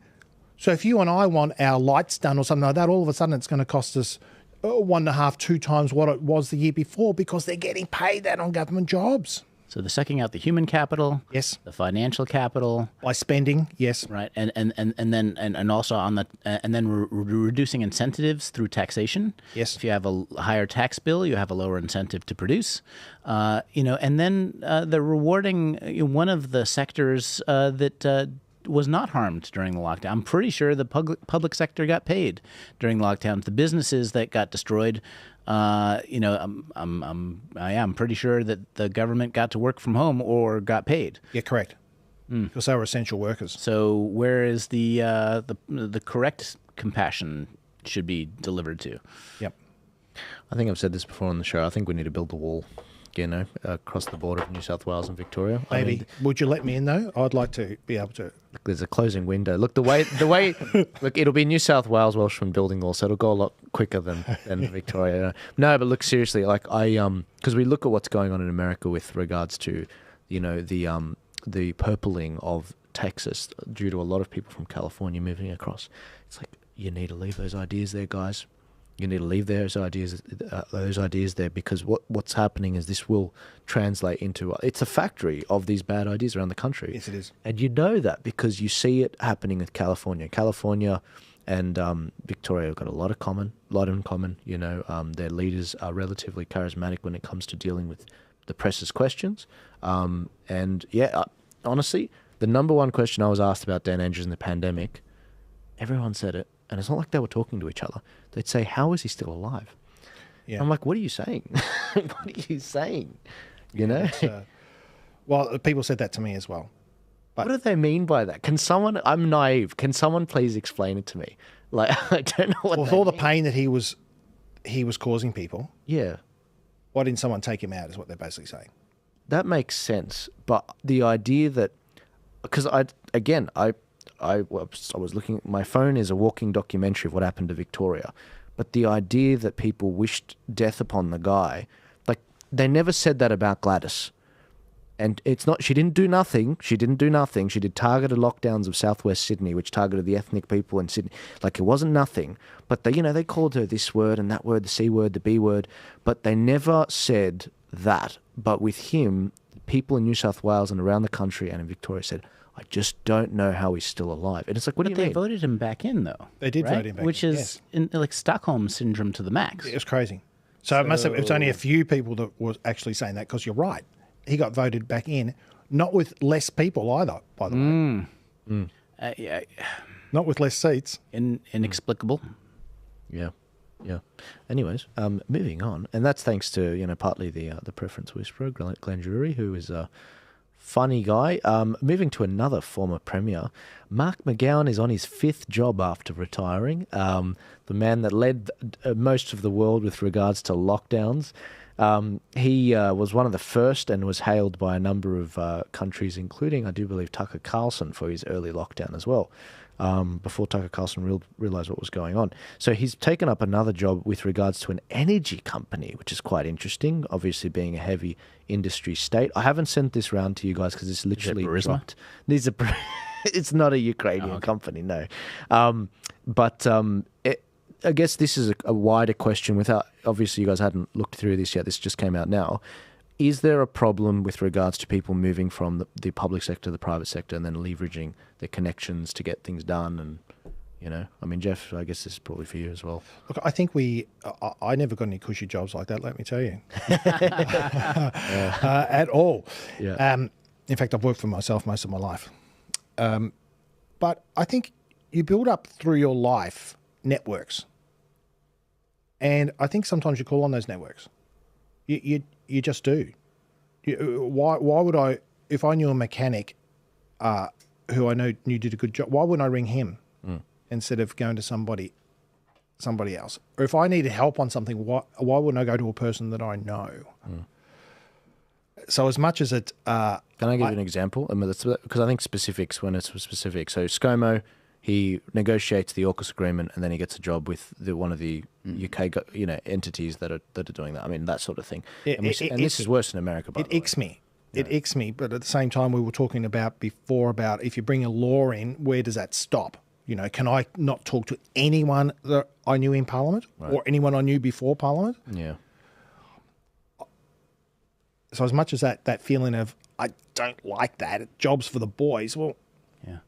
So if you and I want our lights done or something like that, all of a sudden it's going to cost us 1.5, 2 times what it was the year before, because they're getting paid that on government jobs. So they're sucking out the human capital, yes, the financial capital by spending, yes, right, and then also on the and then reducing incentives through taxation. Yes, if you have a higher tax bill, you have a lower incentive to produce. And then they're rewarding one of the sectors that was not harmed during the lockdown. I'm pretty sure the public sector got paid during lockdowns. The businesses that got destroyed, I'm pretty sure that the government got to work from home or got paid. Yeah, correct. Because they were essential workers. So where is the correct compassion should be delivered to? Yep. I think I've said this before on the show. I think we need to build a wall, across the border of New South Wales and Victoria. Maybe. I mean, would you let me in though? I'd like to be able to. There's a closing window. Look, the way look, it'll be New South Wales Welshman building wall, so it'll go a lot quicker than Victoria. No, but look, seriously, like because we look at what's going on in America with regards to, the purpling of Texas due to a lot of people from California moving across. It's like, you need to leave those ideas there, guys. You need to leave those ideas there, because what's happening is this will translate into it's a factory of these bad ideas around the country. Yes, it is. And you know that because you see it happening with California. California and Victoria have got a lot in common. Their leaders are relatively charismatic when it comes to dealing with the press's questions. Honestly, the number one question I was asked about Dan Andrews in the pandemic, everyone said it. And it's not like they were talking to each other. They'd say, how is he still alive? Yeah. I'm like, what are you saying? What are you saying? Well, people said that to me as well. But what do they mean by that? I'm naive. Can someone please explain it to me? Like, I don't know what with all the pain that he was causing people. Yeah. Why didn't someone take him out is what they're basically saying. That makes sense. But the idea that, because I was looking, my phone is a walking documentary of what happened to Victoria. But the idea that people wished death upon the guy, like, they never said that about Gladys. And it's not, she didn't do nothing. She did targeted lockdowns of southwest Sydney, which targeted the ethnic people in Sydney. Like, it wasn't nothing. But they called her this word and that word, the C word, the B word, but they never said that. But with him, people in New South Wales and around the country and in Victoria said, I just don't know how he's still alive. And it's like, what do you mean? But they voted him back in, though. They did right? vote him back Which in, is like Stockholm syndrome to the max. It was crazy. So it was only a few people that was actually saying that, because you're right. He got voted back in, not with less people either, by the way. Yeah. Not with less seats. Inexplicable. Yeah. Anyways, moving on. And that's thanks to, partly the preference whisperer, Glenn Drury, who is a funny guy. Moving to another former premier, Mark McGowan is on his 5th job after retiring. The man that led most of the world with regards to lockdowns. He was one of the first and was hailed by a number of countries, including, I do believe, Tucker Carlson for his early lockdown as well, before Tucker Carlson realised what was going on. So he's taken up another job with regards to an energy company, which is quite interesting, obviously being a heavy industry state. I haven't sent this round to you guys because it's literally dropped. It's not a Ukrainian company, no. I guess this is a wider question without, obviously you guys hadn't looked through this yet, this just came out now. Is there a problem with regards to people moving from the public sector to the private sector and then leveraging their connections to get things done? And, I mean, Jeff, I guess this is probably for you as well. Look, I think I never got any cushy jobs like that, let me tell you. At all. Yeah. In fact, I've worked for myself most of my life. But I think you build up through your life networks. And I think sometimes you call on those networks. You just do. Why would I, if I knew a mechanic who I knew did a good job, why wouldn't I ring him instead of going to somebody else? Or if I needed help on something, why wouldn't I go to a person that I know? So as much as it... Can I give you an example? Because I think specifics, when it's specific. So ScoMo, he negotiates the AUKUS agreement and then he gets a job with one of the UK entities that are doing that. I mean, that sort of thing. And this is worse in America, by the way. It icks me. It icks me. But at the same time, we were talking before about if you bring a law in, where does that stop? Can I not talk to anyone that I knew in Parliament or anyone I knew before Parliament? Yeah. So as much as that feeling of, I don't like that, jobs for the boys, well... Yeah,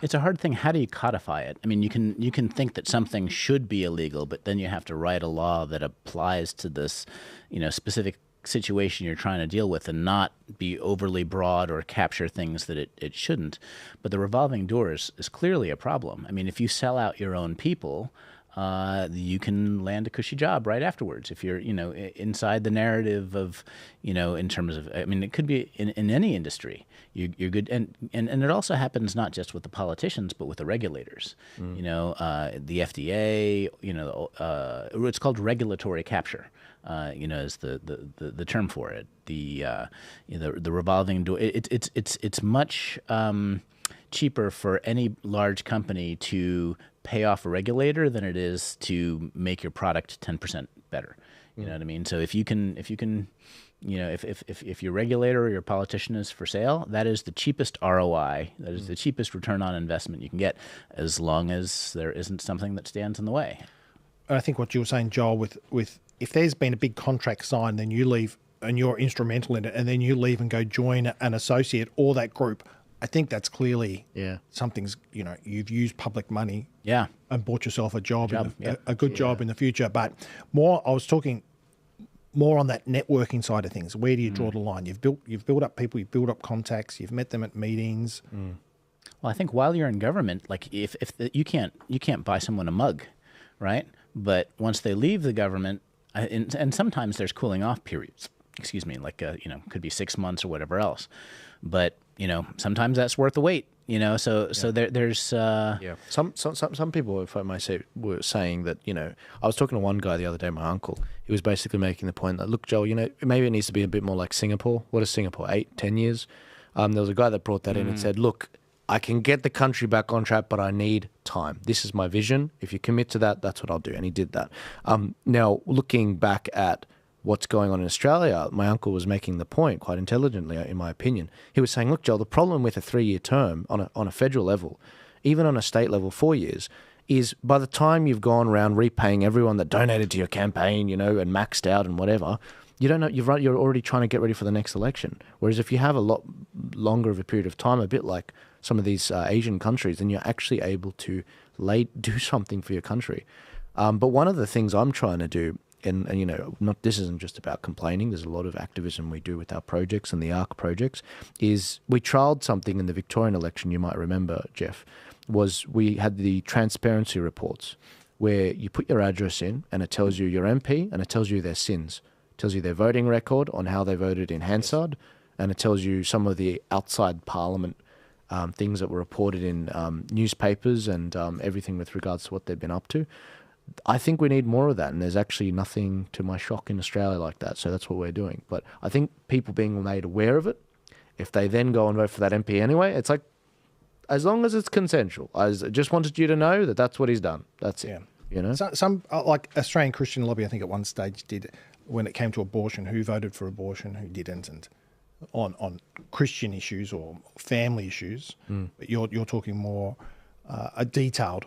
it's a hard thing. How do you codify it? I mean, you can think that something should be illegal, but then you have to write a law that applies to this, specific situation you're trying to deal with, and not be overly broad or capture things that it shouldn't. But the revolving door is clearly a problem. I mean, if you sell out your own people, you can land a cushy job right afterwards. If you're, inside the narrative of, in terms of, I mean, it could be in any industry. You're good, and it also happens not just with the politicians, but with the regulators. The FDA. It's called regulatory capture. Is the term for it. The revolving door. It's much cheaper for any large company to pay off a regulator than it is to make your product 10% better. You know what I mean? So if your regulator or your politician is for sale, that is the cheapest ROI. That is the cheapest return on investment you can get, as long as there isn't something that stands in the way. I think what you were saying, Joel, with if there's been a big contract signed, then you leave and you're instrumental in it, and then you leave and go join an associate or that group, I think that's clearly something's, you've used public money and bought yourself a job a good job in the future. But I was talking more on that networking side of things. Where do you draw the line? You've built up people, you've built up contacts, you've met them at meetings. Well, I think while you're in government, like if you can't buy someone a mug, right? But once they leave the government, and sometimes there's cooling off periods. Excuse me, like could be 6 months or whatever else. But sometimes that's worth the wait. So there's some people, if I may say, were saying that I was talking to one guy the other day, my uncle. He was basically making the point that, look, Joel, maybe it needs to be a bit more like Singapore. What is Singapore? 8-10 years. There was a guy that brought that in and said, look, I can get the country back on track, but I need time. This is my vision. If you commit to that, that's what I'll do. And he did that. Now, looking back at what's going on in Australia, my uncle was making the point quite intelligently, in my opinion. He was saying, look, Joel, the problem with a 3-year term on a federal level, even on a state level 4 years, is by the time you've gone around repaying everyone that donated to your campaign, you know, and maxed out and whatever, you don't know, you're already trying to get ready for the next election. Whereas if you have a lot longer of a period of time, a bit like some of these Asian countries, then you're actually able to do something for your country. But one of the things I'm trying to do, and you know, this isn't just about complaining, there's a lot of activism we do with our projects and the Ark projects, is we trialled something in the Victorian election, you might remember, Jeff, was we had the transparency reports where you put your address in and it tells you your MP and it tells you their sins. Tells you their voting record on how they voted in Hansard, and it tells you some of the outside Parliament things that were reported in newspapers and everything with regards to what they've been up to. I think we need more of that, and there's actually nothing, to my shock, in Australia like that, so that's what we're doing. But I think people being made aware of it, if they then go and vote for that MP anyway, it's like, as long as it's consensual. I just wanted you to know that that's what he's done. That's it. You know? Some like Australian Christian Lobby, I think at one stage did, when it came to abortion, who voted for abortion, who didn't, and on Christian issues or family issues. But you're talking more a detailed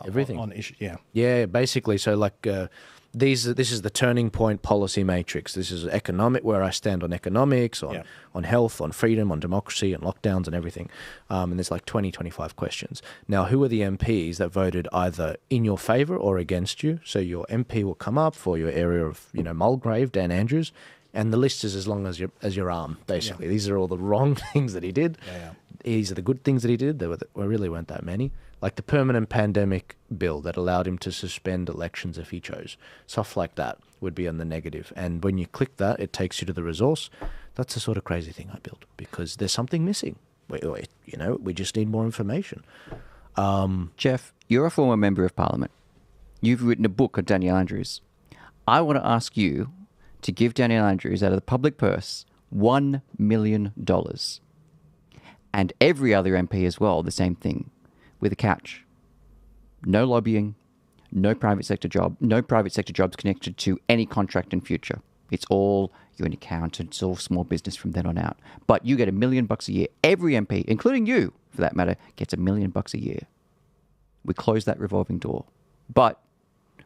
everything on issues. Yeah, basically. So like this is the turning point policy matrix. This is economic, where I stand on economics, on health, on freedom, on democracy, and lockdowns and everything. And there's like 25 questions. Now, who are the MPs that voted either in your favour or against you? So your MP will come up for your area of, you know, Mulgrave, Dan Andrews, and the list is as long as your arm, basically. Yeah. These are all the wrong things that he did. These are the good things that he did. There really weren't that many. Like the permanent pandemic bill that allowed him to suspend elections if he chose. Stuff like that would be on the negative. And when you click that, it takes you to the resource. That's the sort of crazy thing I built, because there's something missing. We just need more information. Jeff, you're a former member of Parliament. You've written a book on Daniel Andrews. I want to ask you to give Daniel Andrews, out of the public purse, $1 million. And every other MP as well, the same thing, with a catch. No lobbying, no private sector jobs connected to any contract in future. It's all, you're an accountant, it's all small business from then on out. But you get $1 million a year. Every MP, including you, for that matter, gets $1 million a year. We close that revolving door. But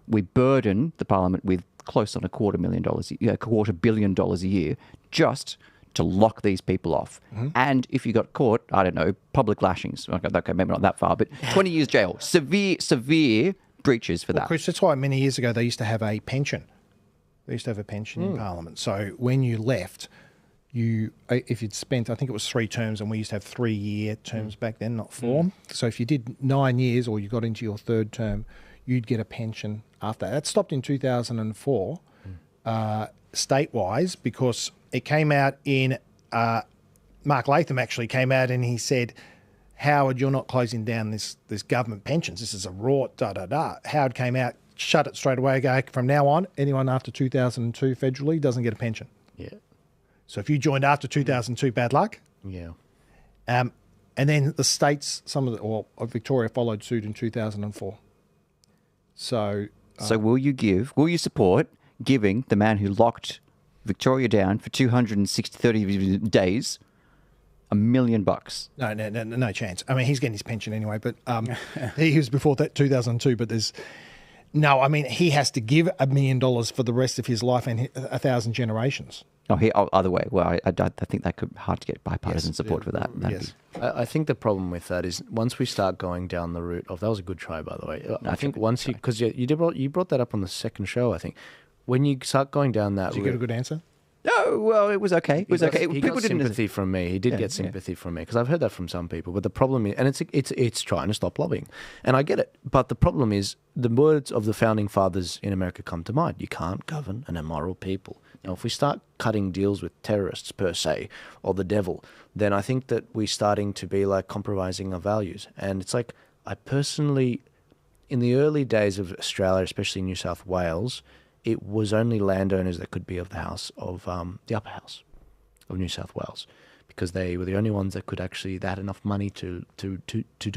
we burden the Parliament with close on $250 million a year just to lock these people off. And if you got caught, I don't know, public lashings. Okay, maybe not that far, but 20 years jail. Severe breaches for that. Chris, that's why many years ago they used to have a pension. They used to have a pension in Parliament. So when you left, if you'd spent, I think it was 3 terms, and we used to have 3-year terms back then, not 4. So if you did 9 years or you got into your 3rd term, you'd get a pension after that. That stopped in 2004, state-wise, because it came out in, Mark Latham actually came out and he said, Howard, you're not closing down this government pensions. This is a rort, da-da-da. Howard came out, shut it straight away, go, from now on, anyone after 2002 federally doesn't get a pension. Yeah. So if you joined after 2002, bad luck. Yeah. And then the states, Victoria followed suit in 2004. So will you support giving the man who locked Victoria down for 230 days $1 million? No chance. I mean, he's getting his pension anyway, but he was before that 2002. But he has to give $1 million for the rest of his life and 1,000 generations. Other way. Well, I think that could hard to get bipartisan support for that. I think the problem with that is once we start going down the route of, that was a good try, by the way. I think once because you brought that up on the second show, I think. When you start going down that route... Did you get a good answer? No, well, it was okay. It was okay. He got sympathy from me. He did get sympathy from me, because I've heard that from some people. But the problem is, and it's trying to stop lobbying, and I get it. But the problem is, the words of the founding fathers in America come to mind. You can't govern an immoral people. Now, if we start cutting deals with terrorists per se, or the devil, then I think that we're starting to be like compromising our values. And it's like, I personally, in the early days of Australia, especially New South Wales, it was only landowners that could be of the house of the upper house of New South Wales, because they were the only ones that had enough money to do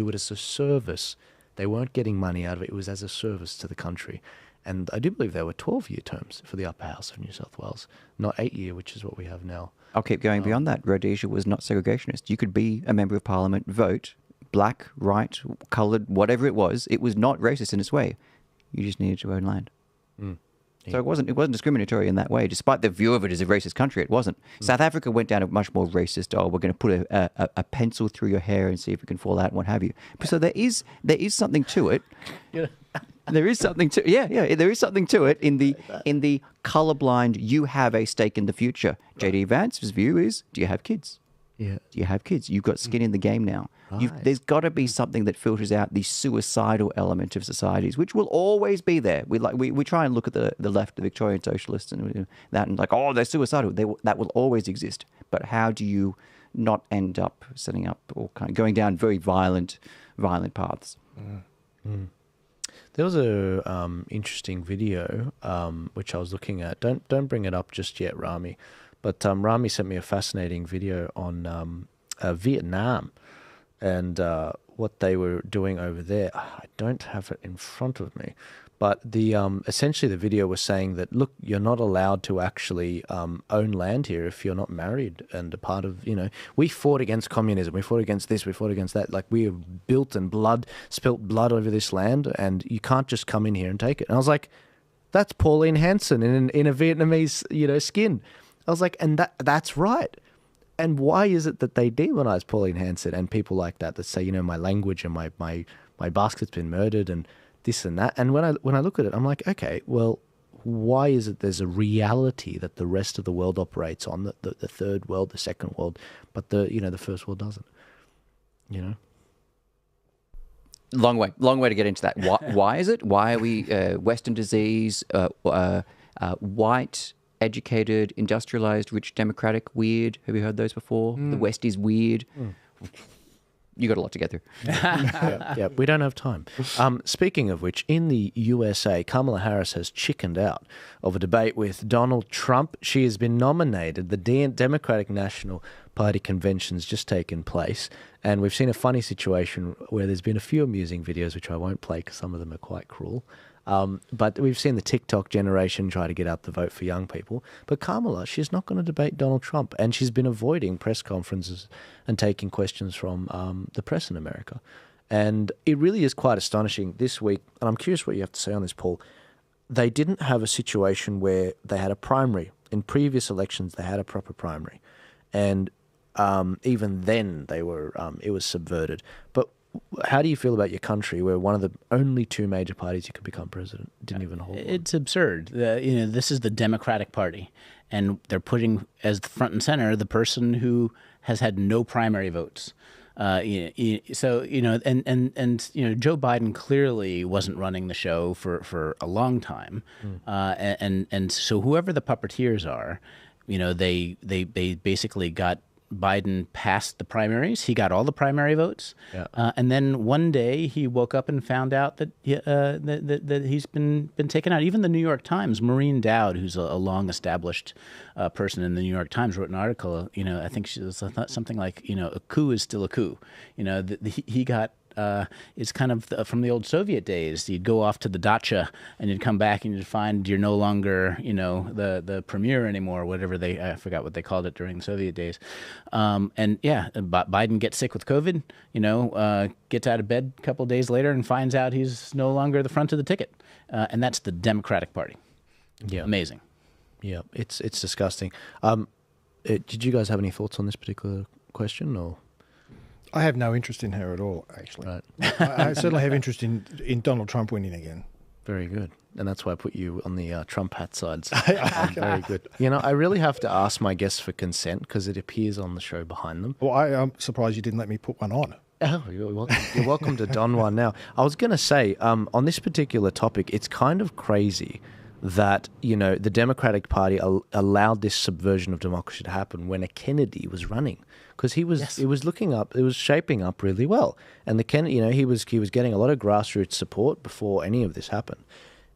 it as a service. They weren't getting money out of it. It was as a service to the country. And I do believe there were 12-year terms for the upper house of New South Wales, not 8-year, which is what we have now. I'll keep going beyond that. Rhodesia was not segregationist. You could be a member of parliament, vote, black, white, coloured, whatever it was. It was not racist in its way. You just needed to own land. So it wasn't discriminatory in that way. Despite the view of it as a racist country, it wasn't. South Africa went down a much more racist, we're going to put a pencil through your hair and see if it can fall out and what have you. So there is something to it. There is something to there is something to it in the colourblind, you have a stake in the future. JD Vance's view is, do you have kids? Yeah. Do you have kids? You've got skin in the game now. There's got to be something that filters out the suicidal element of societies, which will always be there. We try and look at the left, the Victorian socialists, and that, and like, oh, they're suicidal. That will always exist. But how do you not end up setting up or kind of going down very violent paths? There was a interesting video which I was looking at. Don't bring it up just yet, Rami. But Rami sent me a fascinating video on Vietnam and what they were doing over there. I don't have it in front of me. But essentially the video was saying that, look, you're not allowed to actually own land here if you're not married and a part of, we fought against communism. We fought against this. We fought against that. Like, we have built and spilt blood over this land, and you can't just come in here and take it. And I was like, that's Pauline Hanson in a Vietnamese, skin. I was like, and that's right. And why is it that they demonize Pauline Hanson and people like that say, my language and my basket's been murdered and this and that? And when I look at it, I'm like, okay, well, why is it there's a reality that the rest of the world operates on, the third world, the second world, but the first world doesn't? Long way to get into that. Why is it? Why are we Western disease, white, educated, industrialized, rich, democratic, weird? Have you heard those before? The West is weird. You got a lot to get through. Yeah, we don't have time. Speaking of which, in the USA, Kamala Harris has chickened out of a debate with Donald Trump. She has been nominated. The Democratic National Party convention's just taken place, and we've seen a funny situation where there's been a few amusing videos, which I won't play because some of them are quite cruel. But we've seen the TikTok generation try to get out the vote for young people. But Kamala, she's not going to debate Donald Trump, and she's been avoiding press conferences and taking questions from the press in America. And it really is quite astonishing this week, and I'm curious what you have to say on this, Paul. They didn't have a situation where they had a primary. In previous elections, they had a proper primary. And even then, they were it was subverted. But how do you feel about your country, where one of the only two major parties you could become president didn't even hold one? It's absurd. This is the Democratic Party, and they're putting as the front and center the person who has had no primary votes. So Joe Biden clearly wasn't running the show for a long time, and so whoever the puppeteers are, they basically got Biden passed the primaries. He got all the primary votes, and then one day he woke up and found out that that he's been taken out. Even the New York Times, Maureen Dowd, who's a long-established person in the New York Times, wrote an article. I think she was something like, a coup is still a coup. He got. It's kind of from the old Soviet days. You'd go off to the dacha and you'd come back and you'd find you're no longer, the premier anymore, whatever I forgot what they called it during the Soviet days. Biden gets sick with COVID, gets out of bed a couple of days later and finds out he's no longer the front of the ticket. And that's the Democratic Party. Yeah. Amazing. Yeah, it's disgusting. Did you guys have any thoughts on this particular question, or? I have no interest in her at all, actually. Right. I certainly have interest in Donald Trump winning again. Very good. And that's why I put you on the Trump hat side. So, very good. I really have to ask my guests for consent because it appears on the show behind them. Well, I'm surprised you didn't let me put one on. Oh, you're welcome to don one now. I was going to say, on this particular topic, it's kind of crazy that, the Democratic Party allowed this subversion of democracy to happen when a Kennedy was running. Because it was shaping up really well, and he was getting a lot of grassroots support before any of this happened,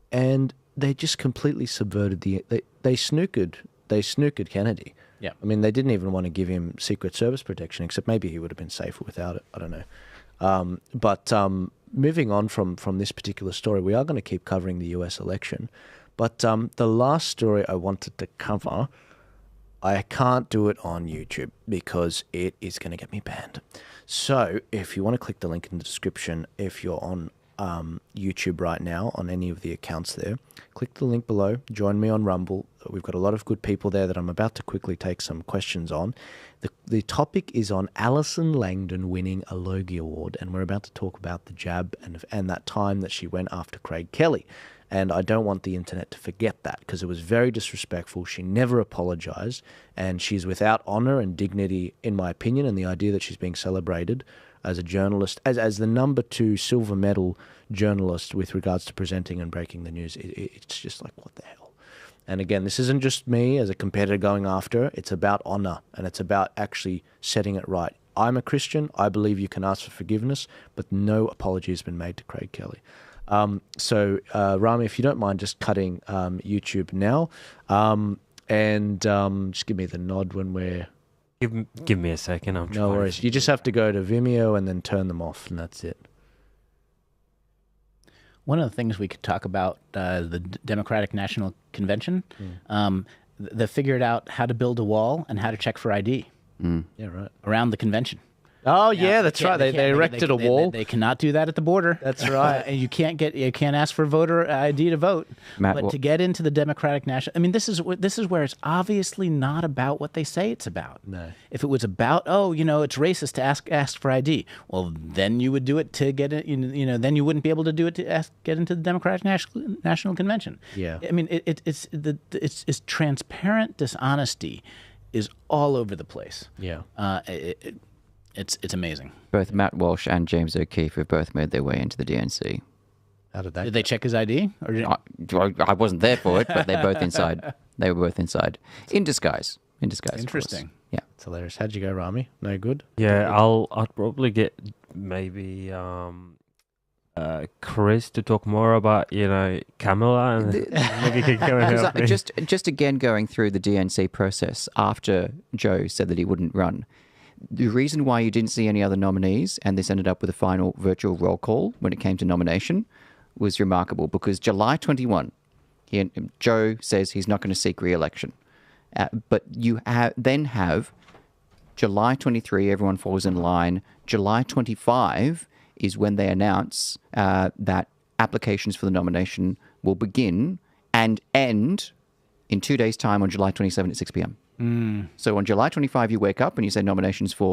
and they just completely subverted they snookered Kennedy. Yeah, I mean, they didn't even want to give him Secret Service protection, except maybe he would have been safer without it. I don't know. But moving on from this particular story, we are going to keep covering the US election. But the last story I wanted to cover, I can't do it on YouTube because it is going to get me banned. So if you want to click the link in the description, if you're on YouTube right now, on any of the accounts there, click the link below, join me on Rumble. We've got a lot of good people there that I'm about to quickly take some questions on. The topic is on Alison Langdon winning a Logie Award, and we're about to talk about the jab and that time that she went after Craig Kelly. And I don't want the internet to forget that because it was very disrespectful. She never apologized, and she's without honor and dignity, in my opinion, and the idea that she's being celebrated as a journalist, as the number 2 silver medal journalist with regards to presenting and breaking the news, it's just like, what the hell? And again, this isn't just me as a competitor going after her. It's about honor, and it's about actually setting it right. I'm a Christian. I believe you can ask for forgiveness, but no apology has been made to Craig Kelly. So, Rami, if you don't mind just cutting YouTube now, and just give me the nod when we're... Give me a second. No worries. You just have to go to Vimeo and then turn them off, and that's it. One of the things we could talk about, the Democratic National Convention, they figured out how to build a wall and how to check for ID. Yeah, right. Around the convention. Oh yeah, that's right. They erected a wall. They cannot do that at the border. That's right. And you can't ask for voter ID to vote. But to get into the Democratic National, I mean, this is where it's obviously not about what they say it's about. No. If it was about, it's racist to ask for ID, well, then you would do it to get it. Then you wouldn't be able to do it to get into the Democratic National Convention. Yeah. I mean, it's transparent dishonesty is all over the place. Yeah. It's amazing. Both Matt Walsh and James O'Keefe have both made their way into the DNC. How did that? Did they check his ID? Or I wasn't there for it, but they're both inside. They were both inside. In disguise. Interesting. Yeah. It's hilarious. How'd you go, Rami? No good? Yeah, I'd probably get maybe Chris to talk more about, Kamala, and maybe he could go and help me. Just again going through the DNC process after Joe said that he wouldn't run. The reason why you didn't see any other nominees, and this ended up with a final virtual roll call when it came to nomination, was remarkable because July 21, Joe says he's not going to seek re-election. But you then have July 23, everyone falls in line. July 25 is when they announce that applications for the nomination will begin and end in 2 days' time on July 27 at 6 p.m. So on July 25, you wake up and you say nominations for